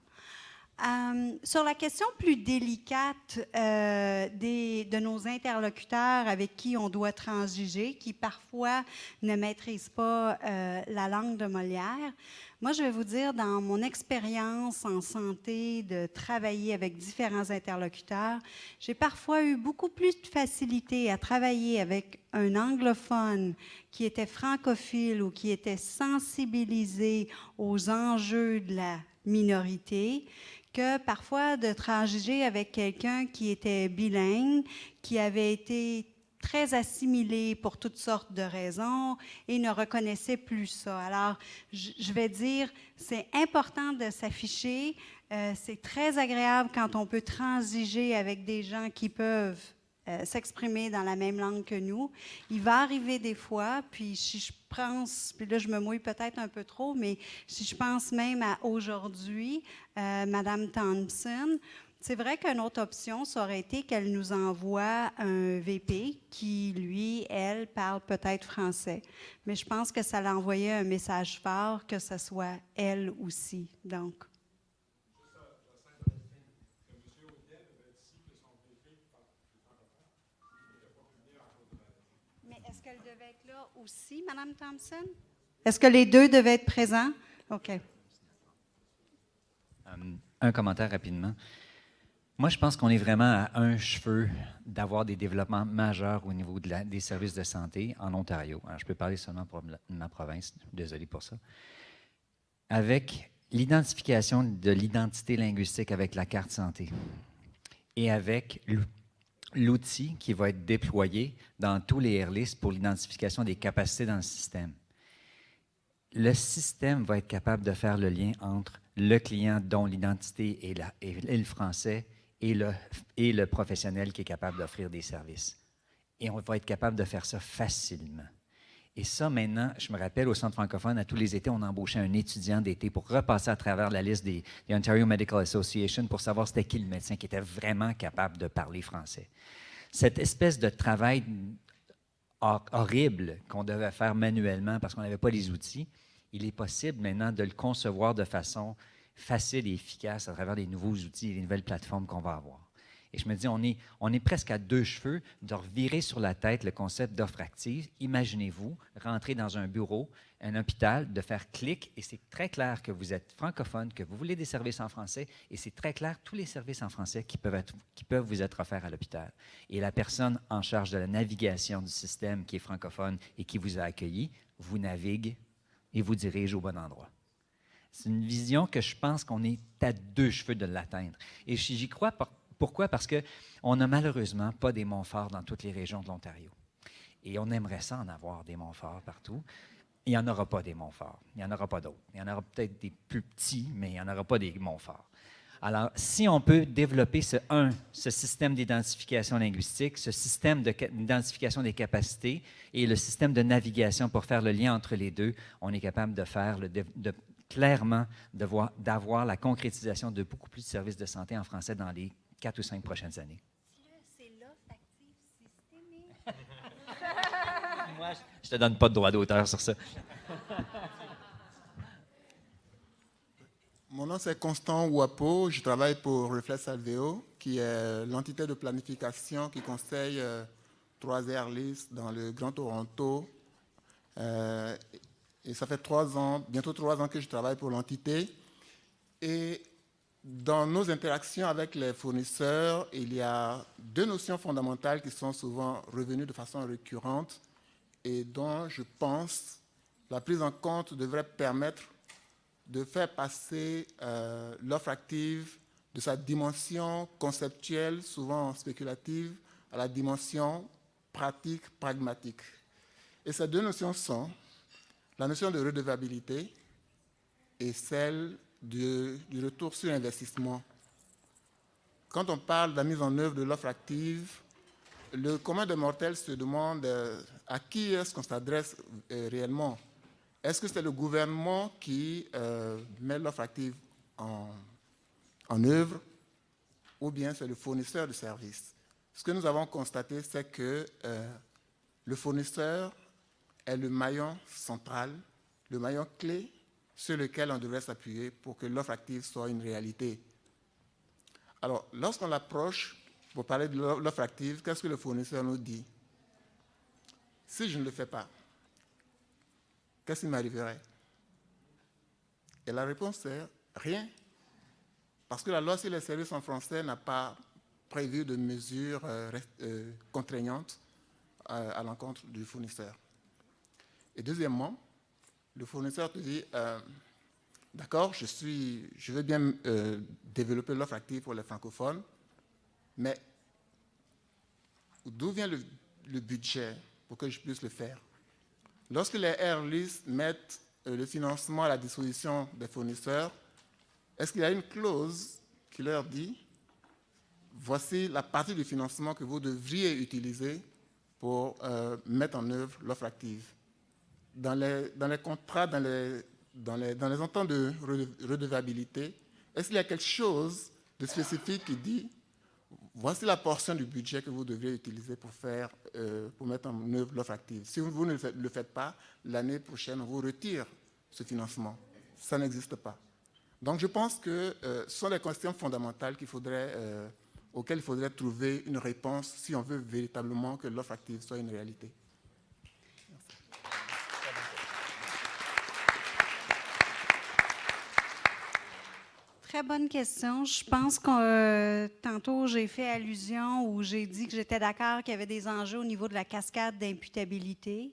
Speaker 5: Sur la question plus délicate de nos interlocuteurs avec qui on doit transiger, qui parfois ne maîtrisent pas la langue de Molière, moi, je vais vous dire, dans mon expérience en santé, de travailler avec différents interlocuteurs, j'ai parfois eu beaucoup plus de facilité à travailler avec un anglophone qui était francophile ou qui était sensibilisé aux enjeux de la minorité, que parfois de transiger avec quelqu'un qui était bilingue, qui avait été très assimilé pour toutes sortes de raisons et ne reconnaissait plus ça. Alors, je vais dire, c'est important de s'afficher. C'est très agréable quand on peut transiger avec des gens qui peuvent s'exprimer dans la même langue que nous. Il va arriver des fois, puis si je pense, puis là je me mouille peut-être un peu trop, mais si je pense même à aujourd'hui, Madame Thompson, c'est vrai qu'une autre option, ça aurait été qu'elle nous envoie un VP qui, lui, elle, parle peut-être français. Mais je pense que ça l'a envoyé un message fort que ce soit elle aussi. Donc. Mais est-ce qu'elle devait être là aussi, Mme Thompson? Est-ce que les deux devaient être présents? OK.
Speaker 4: Un commentaire rapidement. Moi, je pense qu'on est vraiment à un cheveu d'avoir des développements majeurs au niveau des services de santé en Ontario. Alors, je peux parler seulement pour ma province, désolé pour ça. Avec l'identification de l'identité linguistique avec la carte santé et avec l'outil qui va être déployé dans tous les airlists pour l'identification des capacités dans le système. Le système va être capable de faire le lien entre le client dont l'identité est le français et le professionnel qui est capable d'offrir des services. Et on va être capable de faire ça facilement. Et ça, maintenant, je me rappelle, au Centre francophone, à tous les étés, on embauchait un étudiant d'été pour repasser à travers la liste des Ontario Medical Association pour savoir c'était qui le médecin qui était vraiment capable de parler français. Cette espèce de travail horrible qu'on devait faire manuellement parce qu'on n'avait pas les outils, il est possible maintenant de le concevoir de façon facile et efficace à travers les nouveaux outils et les nouvelles plateformes qu'on va avoir. Et je me dis, on est presque à deux cheveux de revirer sur la tête le concept d'offre active. Imaginez-vous rentrer dans un bureau, un hôpital, de faire clic, et c'est très clair que vous êtes francophone, que vous voulez des services en français, et c'est très clair tous les services en français qui peuvent vous être offerts à l'hôpital. Et la personne en charge de la navigation du système qui est francophone et qui vous a accueilli, vous navigue et vous dirige au bon endroit. C'est une vision que je pense qu'on est à deux cheveux de l'atteindre. Et j'y crois. Pourquoi? Parce qu'on n'a malheureusement pas des Montforts dans toutes les régions de l'Ontario. Et on aimerait ça en avoir des Montforts partout. Il n'y en aura pas des Montforts. Il n'y en aura pas d'autres. Il y en aura peut-être des plus petits, mais il n'y en aura pas des Montforts. Alors, si on peut développer ce système d'identification linguistique, ce système d'identification des capacités et le système de navigation pour faire le lien entre les deux, on est capable de faire clairement d'avoir la concrétisation de beaucoup plus de services de santé en français dans les 4 ou 5 prochaines années.
Speaker 5: C'est l'offre active systémique.
Speaker 4: Moi, je ne te donne pas de droit d'auteur sur ça.
Speaker 8: Mon nom, c'est Constant Ouapo. Je travaille pour Reflex Alvéo, qui est l'entité de planification qui conseille 3 airlists dans le Grand Toronto. Et ça fait 3 ans, bientôt 3 ans que je travaille pour l'entité. Et dans nos interactions avec les fournisseurs, il y a 2 notions fondamentales qui sont souvent revenues de façon récurrente et dont je pense la prise en compte devrait permettre de faire passer l'offre active de sa dimension conceptuelle, souvent spéculative, à la dimension pratique, pragmatique. Et ces 2 notions sont la notion de redevabilité et celle du retour sur investissement. Quand on parle de la mise en œuvre de l'offre active, le commun des mortels se demande à qui est-ce qu'on s'adresse réellement. Est-ce que c'est le gouvernement qui met l'offre active en œuvre ou bien c'est le fournisseur de services? Ce que nous avons constaté, c'est que le fournisseur est le maillon central, le maillon clé sur lequel on devrait s'appuyer pour que l'offre active soit une réalité. Alors, lorsqu'on l'approche pour parler de l'offre active, qu'est-ce que le fournisseur nous dit? Si je ne le fais pas, qu'est-ce qui m'arriverait? Et la réponse est rien. Parce que la loi sur les services en français n'a pas prévu de mesures contraignantes à l'encontre du fournisseur. Et deuxièmement, le fournisseur te dit, d'accord, je veux bien développer l'offre active pour les francophones, mais d'où vient le budget pour que je puisse le faire? Lorsque les airlists mettent le financement à la disposition des fournisseurs, est-ce qu'il y a une clause qui leur dit voici la partie du financement que vous devriez utiliser pour mettre en œuvre l'offre active. Dans les contrats, dans les ententes de redevabilité, est-ce qu'il y a quelque chose de spécifique qui dit voici la portion du budget que vous devriez utiliser pour mettre en œuvre l'offre active. Si vous ne le faites pas, l'année prochaine, on vous retire ce financement. Ça n'existe pas. Donc, je pense que ce sont des questions fondamentales auxquelles il faudrait trouver une réponse si on veut véritablement que l'offre active soit une réalité.
Speaker 5: Très bonne question. Je pense que tantôt, j'ai fait allusion ou j'ai dit que j'étais d'accord qu'il y avait des enjeux au niveau de la cascade d'imputabilité,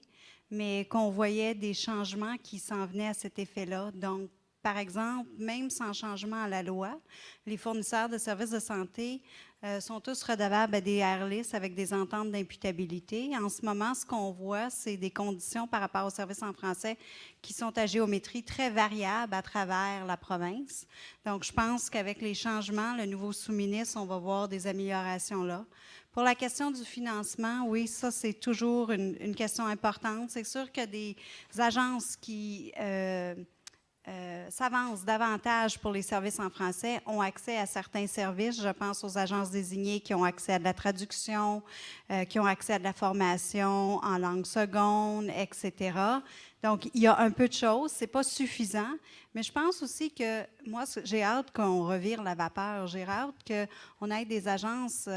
Speaker 5: mais qu'on voyait des changements qui s'en venaient à cet effet-là. Donc, par exemple, même sans changement à la loi, les fournisseurs de services de santé sont tous redevables à des airlists avec des ententes d'imputabilité. En ce moment, ce qu'on voit, c'est des conditions par rapport aux services en français qui sont à géométrie très variable à travers la province. Donc, je pense qu'avec les changements, le nouveau sous-ministre, on va voir des améliorations là. Pour la question du financement, oui, ça, c'est toujours une question importante. C'est sûr que des agences qui s'avancent davantage pour les services en français ont accès à certains services. Je pense aux agences désignées qui ont accès à de la traduction, qui ont accès à de la formation en langue seconde, etc. Donc, il y a un peu de choses. Ce n'est pas suffisant, mais je pense aussi que, moi, j'ai hâte qu'on revire la vapeur. J'ai hâte qu'on ait des agences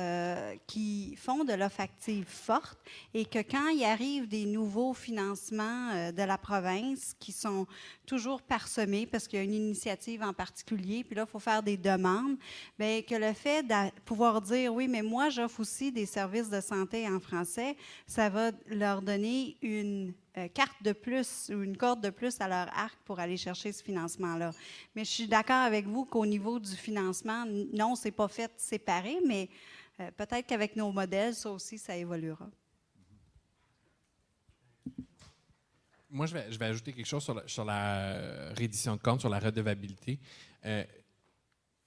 Speaker 5: qui font de l'offre active forte et que quand il arrive des nouveaux financements de la province qui sont toujours parsemés parce qu'il y a une initiative en particulier, puis là, il faut faire des demandes, bien, que le fait de pouvoir dire, oui, mais moi, j'offre aussi des services de santé en français, ça va leur donner une carte de plus ou une corde de plus à leur arc pour aller chercher ce financement-là. Mais je suis d'accord avec vous qu'au niveau du financement, non, ce n'est pas fait séparé, mais peut-être qu'avec nos modèles, ça aussi, ça évoluera.
Speaker 2: Moi, je vais ajouter quelque chose sur la reddition de comptes, sur la redevabilité.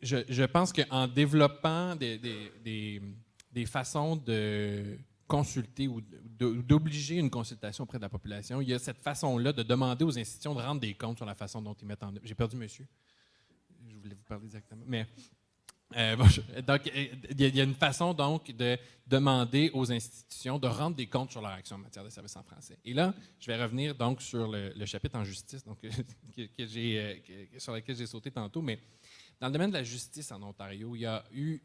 Speaker 2: Je pense qu'en développant des façons de consulter ou d'obliger une consultation auprès de la population, il y a cette façon-là de demander aux institutions de rendre des comptes sur la façon dont ils mettent en œuvre. J'ai perdu monsieur. Je voulais vous parler exactement. Mais, donc, il y a une façon donc de demander aux institutions de rendre des comptes sur leur action en matière de services en français. Et là, je vais revenir donc sur le chapitre en justice donc, sur lequel j'ai sauté tantôt. Mais dans le domaine de la justice en Ontario, il y a eu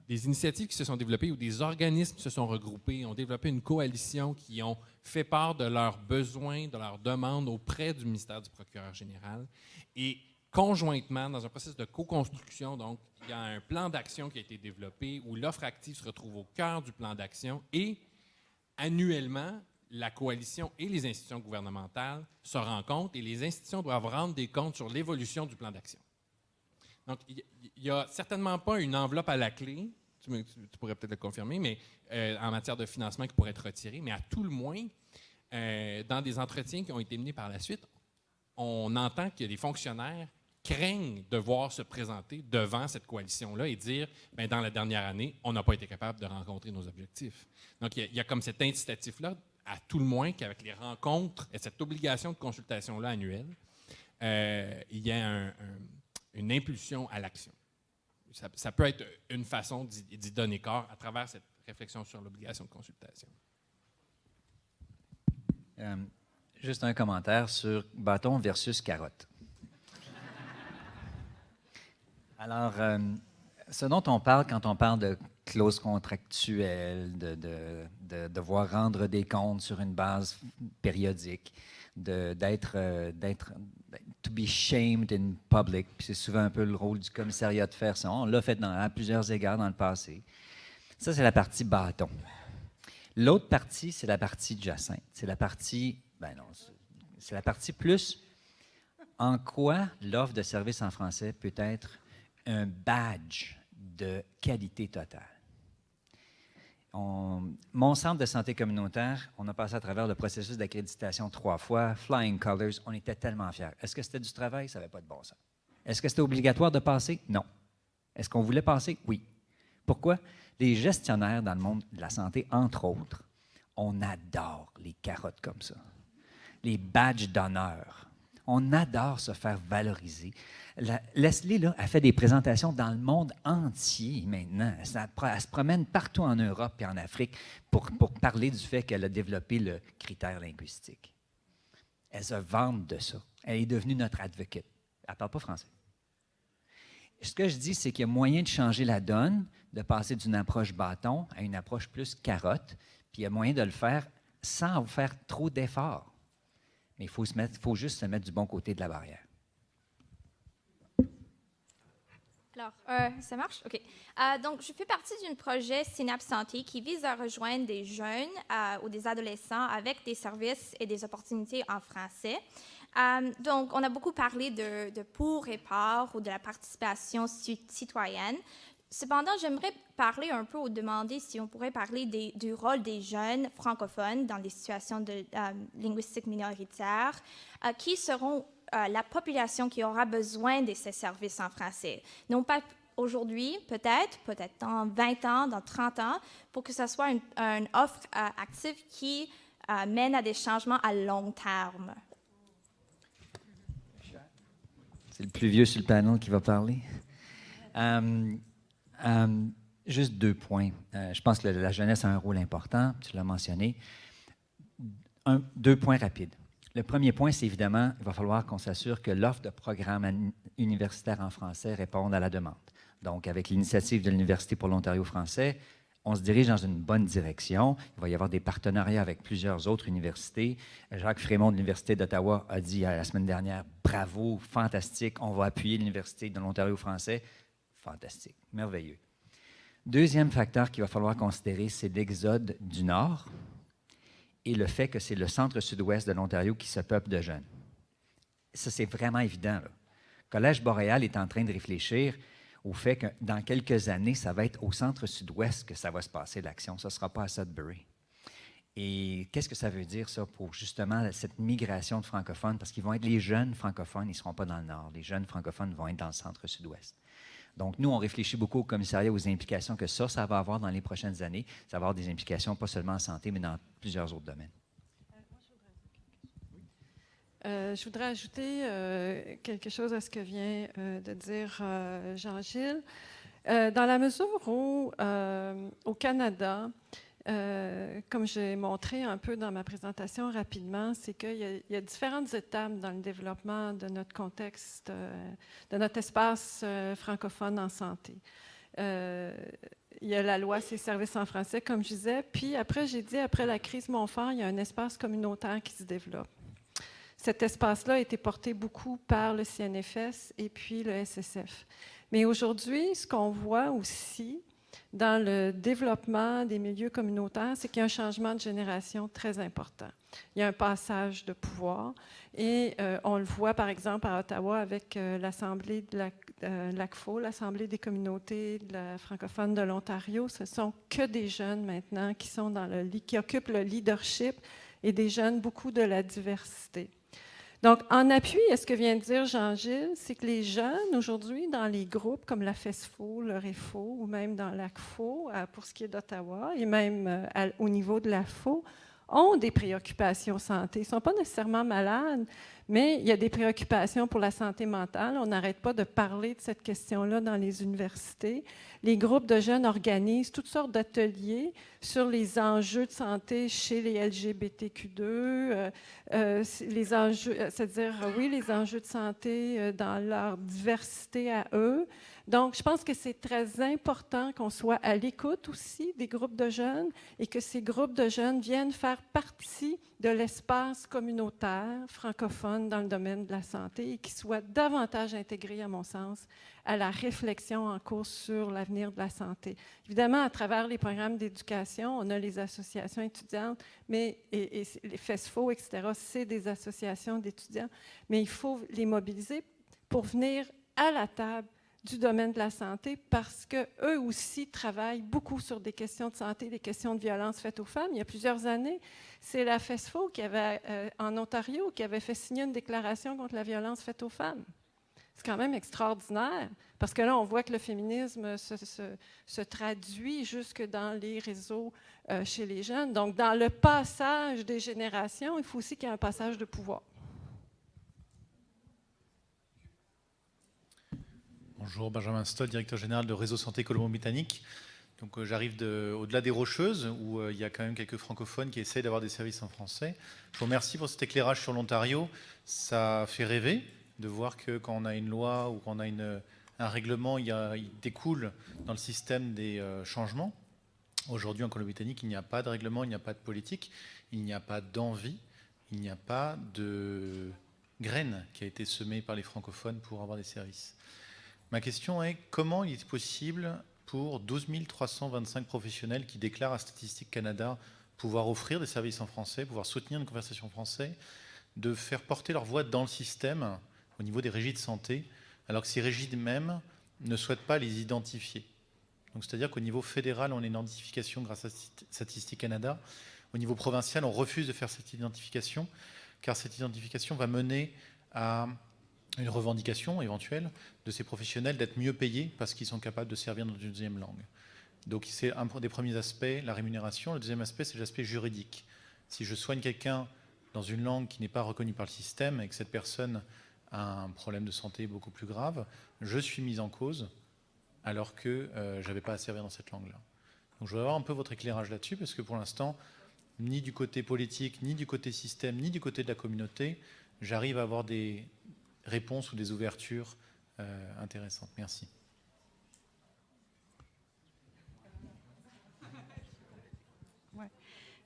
Speaker 2: des initiatives qui se sont développées où des organismes se sont regroupés, ont développé une coalition qui ont fait part de leurs besoins, de leurs demandes auprès du ministère du procureur général. Et conjointement, dans un processus de co-construction, donc, il y a un plan d'action qui a été développé où l'offre active se retrouve au cœur du plan d'action et annuellement, la coalition et les institutions gouvernementales se rencontrent et les institutions doivent rendre des comptes sur l'évolution du plan d'action. Donc, il n'y a certainement pas une enveloppe à la clé, tu pourrais peut-être le confirmer, mais en matière de financement qui pourrait être retiré, mais à tout le moins, dans des entretiens qui ont été menés par la suite, on entend que les fonctionnaires craignent devoir se présenter devant cette coalition-là et dire, bien, dans la dernière année, on n'a pas été capable de rencontrer nos objectifs. Donc, il y a comme cet incitatif-là, à tout le moins, qu'avec les rencontres et cette obligation de consultation-là annuelle, il y a une impulsion à l'action. Ça peut être une façon d'y donner corps à travers cette réflexion sur l'obligation de consultation.
Speaker 4: Juste un commentaire sur bâton versus carotte. Alors, ce dont on parle quand on parle de clause contractuelle, de devoir rendre des comptes sur une base périodique, to be shamed in public, puis c'est souvent un peu le rôle du commissariat de faire ça. On l'a fait à plusieurs égards dans le passé. Ça, c'est la partie bâton. L'autre partie, c'est la partie Jacinthe. C'est la partie, c'est la partie plus en quoi l'offre de services en français peut être un badge de qualité totale. Mon centre de santé communautaire, on a passé à travers le processus d'accréditation 3 fois, Flying Colors, on était tellement fiers. Est-ce que c'était du travail? Ça n'avait pas de bon sens. Est-ce que c'était obligatoire de passer? Non. Est-ce qu'on voulait passer? Oui. Pourquoi? Les gestionnaires dans le monde de la santé, entre autres, on adore les carottes comme ça, les badges d'honneur. On adore se faire valoriser. Leslie, là, a fait des présentations dans le monde entier maintenant. Elle se promène partout en Europe et en Afrique pour parler du fait qu'elle a développé le critère linguistique. Elle se vante de ça. Elle est devenue notre advocate. Elle ne parle pas français. Ce que je dis, c'est qu'il y a moyen de changer la donne, de passer d'une approche bâton à une approche plus carotte, puis il y a moyen de le faire sans faire trop d'efforts. Mais il faut juste se mettre du bon côté de la barrière.
Speaker 9: Alors, ça marche? OK. Donc, je fais partie d'un projet Synapse Santé qui vise à rejoindre des jeunes ou des adolescents avec des services et des opportunités en français. Donc, on a beaucoup parlé de pour et par ou de la participation citoyenne. Cependant, j'aimerais parler un peu ou demander si on pourrait parler du rôle des jeunes francophones dans les situations de linguistique minoritaire, qui seront la population qui aura besoin de ces services en français. Non pas aujourd'hui, peut-être dans 20 ans, dans 30 ans, pour que ce soit une offre active qui mène à des changements à long terme.
Speaker 4: C'est le plus vieux sur le panel qui va parler. Juste 2 points. Je pense que la jeunesse a un rôle important, tu l'as mentionné. 2 points rapides. Le premier point, c'est évidemment, il va falloir qu'on s'assure que l'offre de programmes universitaires en français réponde à la demande. Donc, avec l'initiative de l'Université pour l'Ontario français, on se dirige dans une bonne direction. Il va y avoir des partenariats avec plusieurs autres universités. Jacques Frémont de l'Université d'Ottawa a dit la semaine dernière, bravo, fantastique, on va appuyer l'Université de l'Ontario français. Fantastique, merveilleux. Deuxième facteur qu'il va falloir considérer, c'est l'exode du Nord et le fait que c'est le centre-sud-ouest de l'Ontario qui se peuple de jeunes. Ça, c'est vraiment évident, là. Le Collège Boréal est en train de réfléchir au fait que dans quelques années, ça va être au centre-sud-ouest que ça va se passer, l'action. Ça ne sera pas à Sudbury. Et qu'est-ce que ça veut dire, ça, pour justement cette migration de francophones? Parce qu'ils vont être les jeunes francophones, ils ne seront pas dans le Nord. Les jeunes francophones vont être dans le centre-sud-ouest. Donc, nous, on réfléchit beaucoup au commissariat aux implications que ça va avoir dans les prochaines années. Ça va avoir des implications pas seulement en santé, mais dans plusieurs autres domaines.
Speaker 3: Je voudrais ajouter quelque chose à ce que vient de dire Jean-Gilles. Dans la mesure où, au Canada, comme j'ai montré un peu dans ma présentation rapidement, c'est qu'il y a différentes étapes dans le développement de notre contexte, de notre espace francophone en santé. Il y a la loi sur les services en français, comme je disais. Puis après, j'ai dit, après la crise Montfort, il y a un espace communautaire qui se développe. Cet espace-là a été porté beaucoup par le CNFS et puis le SSF. Mais aujourd'hui, ce qu'on voit aussi dans le développement des milieux communautaires, c'est qu'il y a un changement de génération très important. Il y a un passage de pouvoir et on le voit par exemple à Ottawa avec l'Assemblée de l'ACFO, l'Assemblée des communautés francophones de l'Ontario. Ce sont que des jeunes maintenant qui occupent le leadership et des jeunes, beaucoup de la diversité. Donc, en appui à ce que vient de dire Jean-Gilles, c'est que les jeunes, aujourd'hui, dans les groupes comme la FESFO, le REFO, ou même dans l'ACFO, pour ce qui est d'Ottawa, et même au niveau de l'AFO, ont des préoccupations santé. Ils ne sont pas nécessairement malades, mais il y a des préoccupations pour la santé mentale. On n'arrête pas de parler de cette question-là dans les universités. Les groupes de jeunes organisent toutes sortes d'ateliers sur les enjeux de santé chez les LGBTQ2, les enjeux, c'est-à-dire, les enjeux de santé dans leur diversité à eux. Donc, je pense que c'est très important qu'on soit à l'écoute aussi des groupes de jeunes et que ces groupes de jeunes viennent faire partie de l'espace communautaire francophone dans le domaine de la santé et qu'ils soient davantage intégrés, à mon sens, à la réflexion en cours sur l'avenir de la santé. Évidemment, à travers les programmes d'éducation, on a les associations étudiantes, mais et les FESFO, etc., c'est des associations d'étudiants, mais il faut les mobiliser pour venir à la table du domaine de la santé parce qu'eux aussi travaillent beaucoup sur des questions de santé, des questions de violence faites aux femmes. Il y a plusieurs années, c'est la FESFO en Ontario qui avait fait signer une déclaration contre la violence faite aux femmes. C'est quand même extraordinaire, parce que là, on voit que le féminisme se traduit jusque dans les réseaux chez les jeunes. Donc, dans le passage des générations, il faut aussi qu'il y ait un passage de pouvoir.
Speaker 10: Bonjour, Benjamin Stoll, directeur général de Réseau Santé Colombie-Britannique. Donc, j'arrive au-delà des Rocheuses, où il y a quand même quelques francophones qui essayent d'avoir des services en français. Je vous remercie pour cet éclairage sur l'Ontario. Ça fait rêver de voir que quand on a une loi ou quand on a un règlement, il découle dans le système des changements. Aujourd'hui, en Colombie-Britannique, il n'y a pas de règlement, il n'y a pas de politique, il n'y a pas d'envie, il n'y a pas de graine qui a été semée par les francophones pour avoir des services. Ma question est, comment il est possible pour 12 325 professionnels qui déclarent à Statistique Canada pouvoir offrir des services en français, pouvoir soutenir une conversation en français, de faire porter leur voix dans le système au niveau des régies de santé, alors que ces régies même ne souhaitent pas les identifier. Donc, c'est-à-dire qu'au niveau fédéral, on a une identification grâce à Statistique Canada. Au niveau provincial, on refuse de faire cette identification, car cette identification va mener à une revendication éventuelle de ces professionnels d'être mieux payés parce qu'ils sont capables de servir dans une deuxième langue. Donc c'est un des premiers aspects, la rémunération. Le deuxième aspect, c'est l'aspect juridique. Si je soigne quelqu'un dans une langue qui n'est pas reconnue par le système et que cette personne a un problème de santé beaucoup plus grave, je suis mis en cause alors que je n'avais pas à servir dans cette langue-là. Donc je voudrais avoir un peu votre éclairage là-dessus parce que pour l'instant, ni du côté politique, ni du côté système, ni du côté de la communauté, j'arrive à avoir des réponses ou des ouvertures intéressantes. Merci.
Speaker 5: Ouais.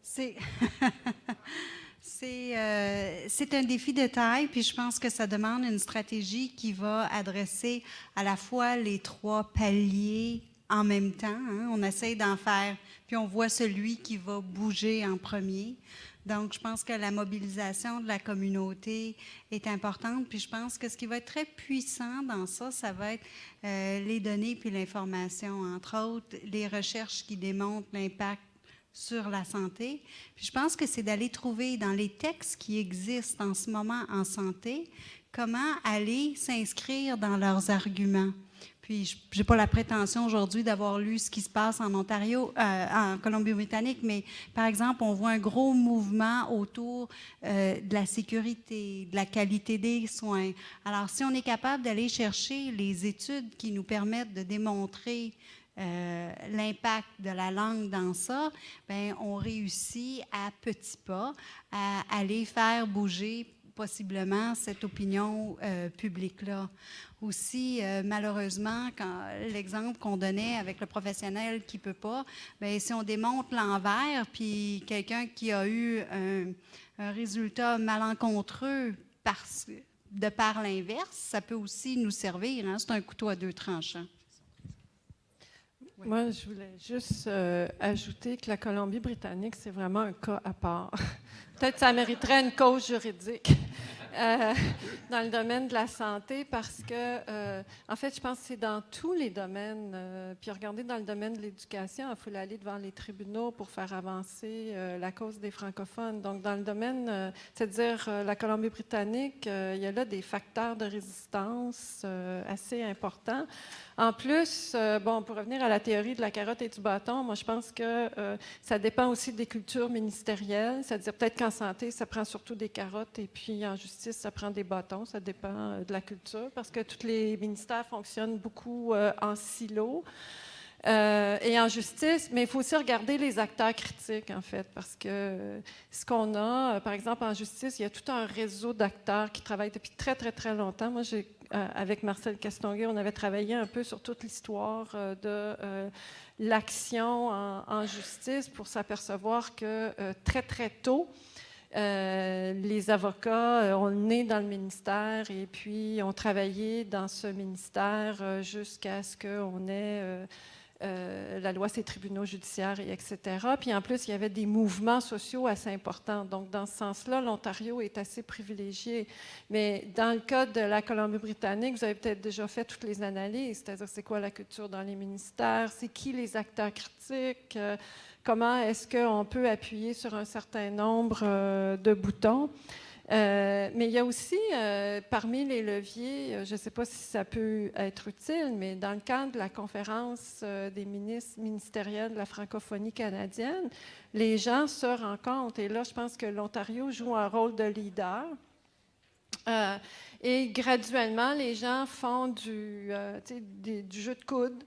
Speaker 5: C'est un défi de taille, puis je pense que ça demande une stratégie qui va adresser à la fois les 3 paliers en même temps. Hein. On essaie d'en faire, puis on voit celui qui va bouger en premier. Donc, je pense que la mobilisation de la communauté est importante. Puis je pense que ce qui va être très puissant dans ça, ça va être les données puis l'information. Entre autres, les recherches qui démontrent l'impact sur la santé. Puis je pense que c'est d'aller trouver dans les textes qui existent en ce moment en santé, comment aller s'inscrire dans leurs arguments. Puis, je n'ai pas la prétention aujourd'hui d'avoir lu ce qui se passe en Ontario, en Colombie-Britannique, mais par exemple, on voit un gros mouvement autour de la sécurité, de la qualité des soins. Alors, si on est capable d'aller chercher les études qui nous permettent de démontrer l'impact de la langue dans ça, bien, on réussit à petits pas à aller faire bouger possiblement cette opinion publique-là. Aussi, malheureusement, l'exemple qu'on donnait avec le professionnel qui ne peut pas, bien, si on démontre l'envers, puis quelqu'un qui a eu un résultat malencontreux de par l'inverse, ça peut aussi nous servir. Hein? C'est un couteau à 2 tranchants. Oui.
Speaker 3: Moi, je voulais juste ajouter que la Colombie-Britannique, c'est vraiment un cas à part. Peut-être que ça mériterait une cause juridique dans le domaine de la santé parce que, en fait, je pense que c'est dans tous les domaines. Puis regardez, dans le domaine de l'éducation, il faut aller devant les tribunaux pour faire avancer la cause des francophones. Donc, dans le domaine, c'est-à-dire la Colombie-Britannique, il y a là des facteurs de résistance assez importants. En plus, bon, pour revenir à la théorie de la carotte et du bâton, moi, je pense que ça dépend aussi des cultures ministérielles. C'est-à-dire peut-être qu'en santé, ça prend surtout des carottes et puis en justice, ça prend des bâtons. Ça dépend de la culture parce que tous les ministères fonctionnent beaucoup en silo. Et en justice, mais il faut aussi regarder les acteurs critiques, en fait, parce que ce qu'on a, par exemple, en justice, il y a tout un réseau d'acteurs qui travaillent depuis très, très, très longtemps. Moi, avec Marcel Castonguay, on avait travaillé un peu sur toute l'histoire de l'action en justice pour s'apercevoir que très, très tôt, les avocats ont le nez dans le ministère et puis ont travaillé dans ce ministère jusqu'à ce qu'on ait la loi sur les tribunaux judiciaires, et etc. Puis en plus, il y avait des mouvements sociaux assez importants. Donc, dans ce sens-là, l'Ontario est assez privilégié. Mais dans le cas de la Colombie-Britannique, vous avez peut-être déjà fait toutes les analyses, c'est-à-dire c'est quoi la culture dans les ministères, c'est qui les acteurs critiques, comment est-ce qu'on peut appuyer sur un certain nombre de boutons. Mais il y a aussi, parmi les leviers, je ne sais pas si ça peut être utile, mais dans le cadre de la conférence des ministres ministériels de la francophonie canadienne, les gens se rencontrent. Et là, je pense que l'Ontario joue un rôle de leader. Et graduellement, les gens font du jeu de coude.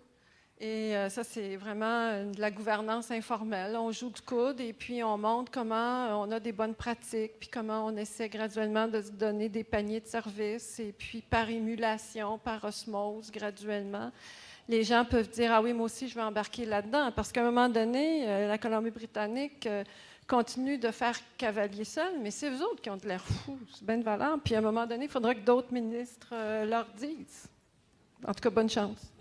Speaker 3: Et ça, c'est vraiment de la gouvernance informelle. On joue du coude et puis on montre comment on a des bonnes pratiques, puis comment on essaie graduellement de se donner des paniers de services. Et puis par émulation, par osmose, graduellement, les gens peuvent dire « Ah oui, moi aussi, je vais embarquer là-dedans. » Parce qu'à un moment donné, la Colombie-Britannique continue de faire cavalier seul, mais c'est eux autres qui ont de l'air fous. C'est bien de valeur. Puis à un moment donné, il faudra que d'autres ministres leur disent. En tout cas, bonne chance.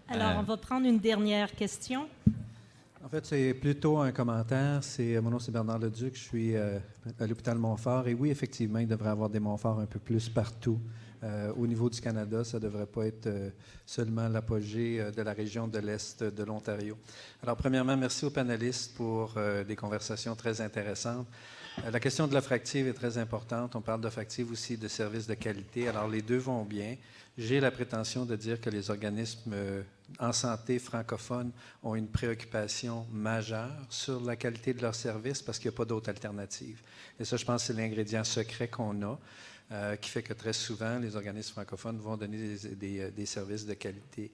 Speaker 1: Alors, on va prendre une dernière question.
Speaker 11: En fait, c'est plutôt un commentaire. Mon nom, c'est Bernard Leduc. Je suis à l'hôpital Montfort. Et oui, effectivement, il devrait y avoir des Montforts un peu plus partout. Au niveau du Canada, ça ne devrait pas être seulement l'apogée de la région de l'Est de l'Ontario. Alors, premièrement, merci aux panélistes pour des conversations très intéressantes. La question de l'offre active est très importante. On parle d'offre active aussi de services de qualité. Alors, les deux vont bien. J'ai la prétention de dire que les organismes en santé francophones ont une préoccupation majeure sur la qualité de leurs services parce qu'il n'y a pas d'autre alternative. Et ça, je pense que c'est l'ingrédient secret qu'on a, qui fait que très souvent, les organismes francophones vont donner des services de qualité.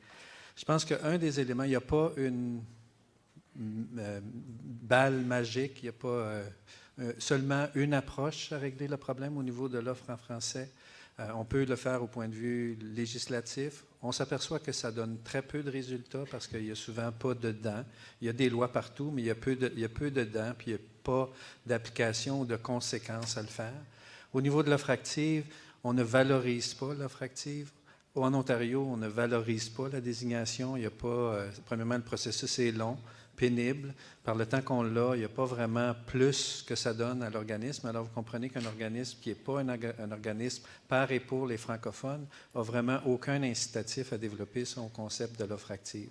Speaker 11: Je pense qu'un des éléments, il n'y a pas une balle magique, il n'y a pas seulement une approche à régler le problème au niveau de l'offre en français. On peut le faire au point de vue législatif. On s'aperçoit que ça donne très peu de résultats parce qu'il n'y a souvent pas de dents. Il y a des lois partout, mais il y a peu de dents, puis il n'y a pas d'application ou de conséquences à le faire. Au niveau de l'offre active, on ne valorise pas l'offre active. En Ontario, on ne valorise pas la désignation. Il n'y a pas, premièrement, le processus est long, pénible. Par le temps qu'on l'a, il n'y a pas vraiment plus que ça donne à l'organisme. Alors, vous comprenez qu'un organisme qui n'est pas un organisme par et pour les francophones n'a vraiment aucun incitatif à développer son concept de l'offre active.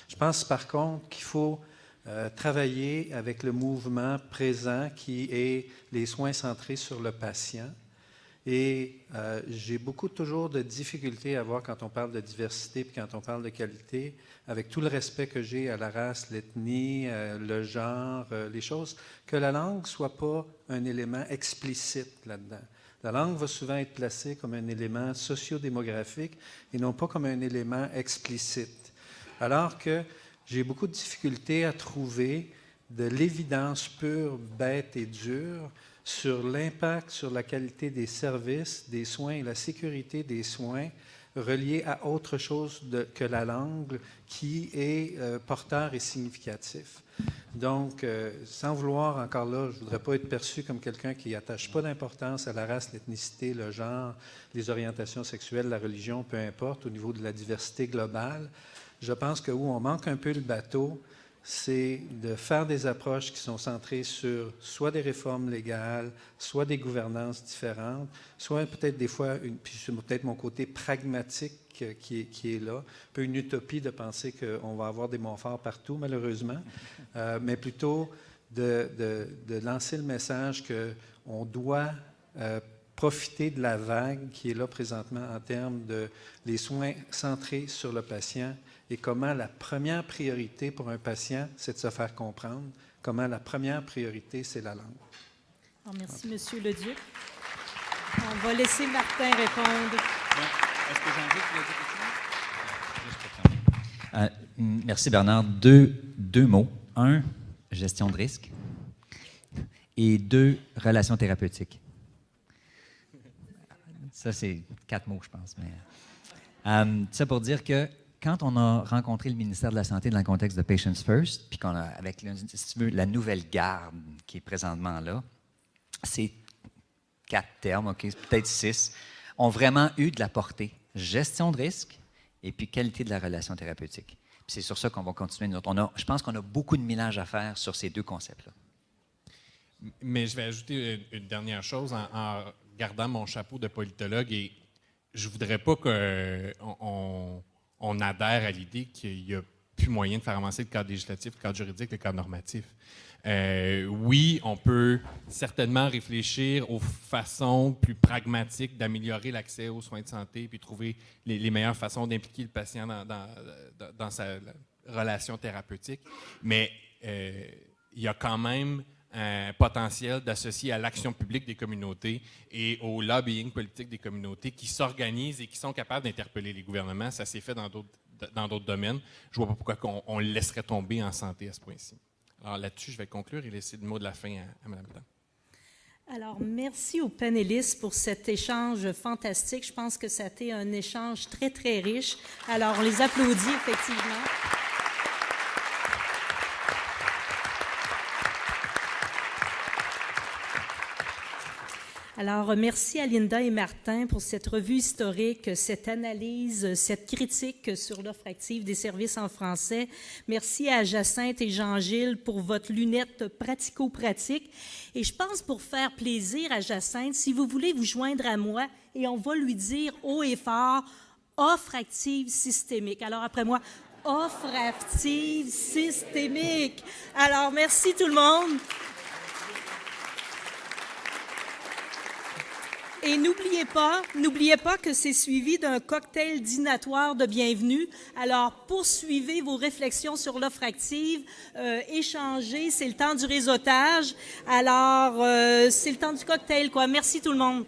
Speaker 11: Je pense, par contre, qu'il faut travailler avec le mouvement présent qui est les soins centrés sur le patient. Et j'ai toujours de difficultés à voir quand on parle de diversité puis quand on parle de qualité, avec tout le respect que j'ai à la race, l'ethnie, le genre, les choses, que la langue ne soit pas un élément explicite là-dedans. La langue va souvent être placée comme un élément sociodémographique et non pas comme un élément explicite. Alors que j'ai beaucoup de difficultés à trouver de l'évidence pure, bête et dure sur l'impact sur la qualité des services, des soins et la sécurité des soins reliés à autre chose que la langue qui est porteur et significatif. Donc, sans vouloir, encore là, je ne voudrais pas être perçu comme quelqu'un qui n'attache pas d'importance à la race, l'ethnicité, le genre, les orientations sexuelles, la religion, peu importe, au niveau de la diversité globale. Je pense que où on manque un peu le bateau, c'est de faire des approches qui sont centrées sur soit des réformes légales, soit des gouvernances différentes, soit peut-être des fois, puis c'est peut-être mon côté pragmatique qui est là, un peu une utopie de penser qu'on va avoir des Montforts partout, malheureusement, mais plutôt de lancer le message qu'on doit profiter de la vague qui est là présentement en termes de les soins centrés sur le patient et comment la première priorité pour un patient, c'est de se faire comprendre, comment la première priorité, c'est la langue.
Speaker 1: Alors, merci, M. Leduc. On va laisser Martin répondre.
Speaker 4: Est-ce que Jean-Luc voulait dire quelque chose? Merci, Bernard. Deux mots. Un, gestion de risque. Et deux, relations thérapeutiques. Ça, c'est 4 mots, je pense. Mais, ça pour dire que quand on a rencontré le ministère de la Santé dans le contexte de Patients First, puis qu'on a, avec, si tu veux, la nouvelle garde qui est présentement là, ces 4 termes, OK, peut-être 6, ont vraiment eu de la portée. Gestion de risque et puis qualité de la relation thérapeutique. Puis c'est sur ça qu'on va continuer. Je pense qu'on a beaucoup de millage à faire sur ces 2 concepts-là.
Speaker 2: Mais je vais ajouter une dernière chose en gardant mon chapeau de politologue et je voudrais pas qu'on adhère à l'idée qu'il y a plus moyen de faire avancer le cadre législatif, le cadre juridique, le cadre normatif. Oui, on peut certainement réfléchir aux façons plus pragmatiques d'améliorer l'accès aux soins de santé puis trouver les meilleures façons d'impliquer le patient dans sa relation thérapeutique. Mais il y a quand même un potentiel d'associer à l'action publique des communautés et au lobbying politique des communautés qui s'organisent et qui sont capables d'interpeller les gouvernements. Ça s'est fait dans d'autres domaines. Je ne vois pas pourquoi on le laisserait tomber en santé à ce point-ci. Alors là-dessus, je vais conclure et laisser le mot de la fin à Mme Blanc.
Speaker 1: Alors, merci aux panélistes pour cet échange fantastique. Je pense que ça a été un échange très, très riche. Alors, on les applaudit, effectivement. Alors, merci à Linda et Martin pour cette revue historique, cette analyse, cette critique sur l'offre active des services en français. Merci à Jacinthe et Jean-Gilles pour votre lunette pratico-pratique. Et je pense, pour faire plaisir à Jacinthe, si vous voulez vous joindre à moi, et on va lui dire haut et fort, offre active systémique. Alors, après moi, offre active systémique. Alors, merci tout le monde. Et n'oubliez pas que c'est suivi d'un cocktail dînatoire de bienvenue. Alors, poursuivez vos réflexions sur l'offre active, échangez, c'est le temps du réseautage. Alors, c'est le temps du cocktail, quoi. Merci tout le monde.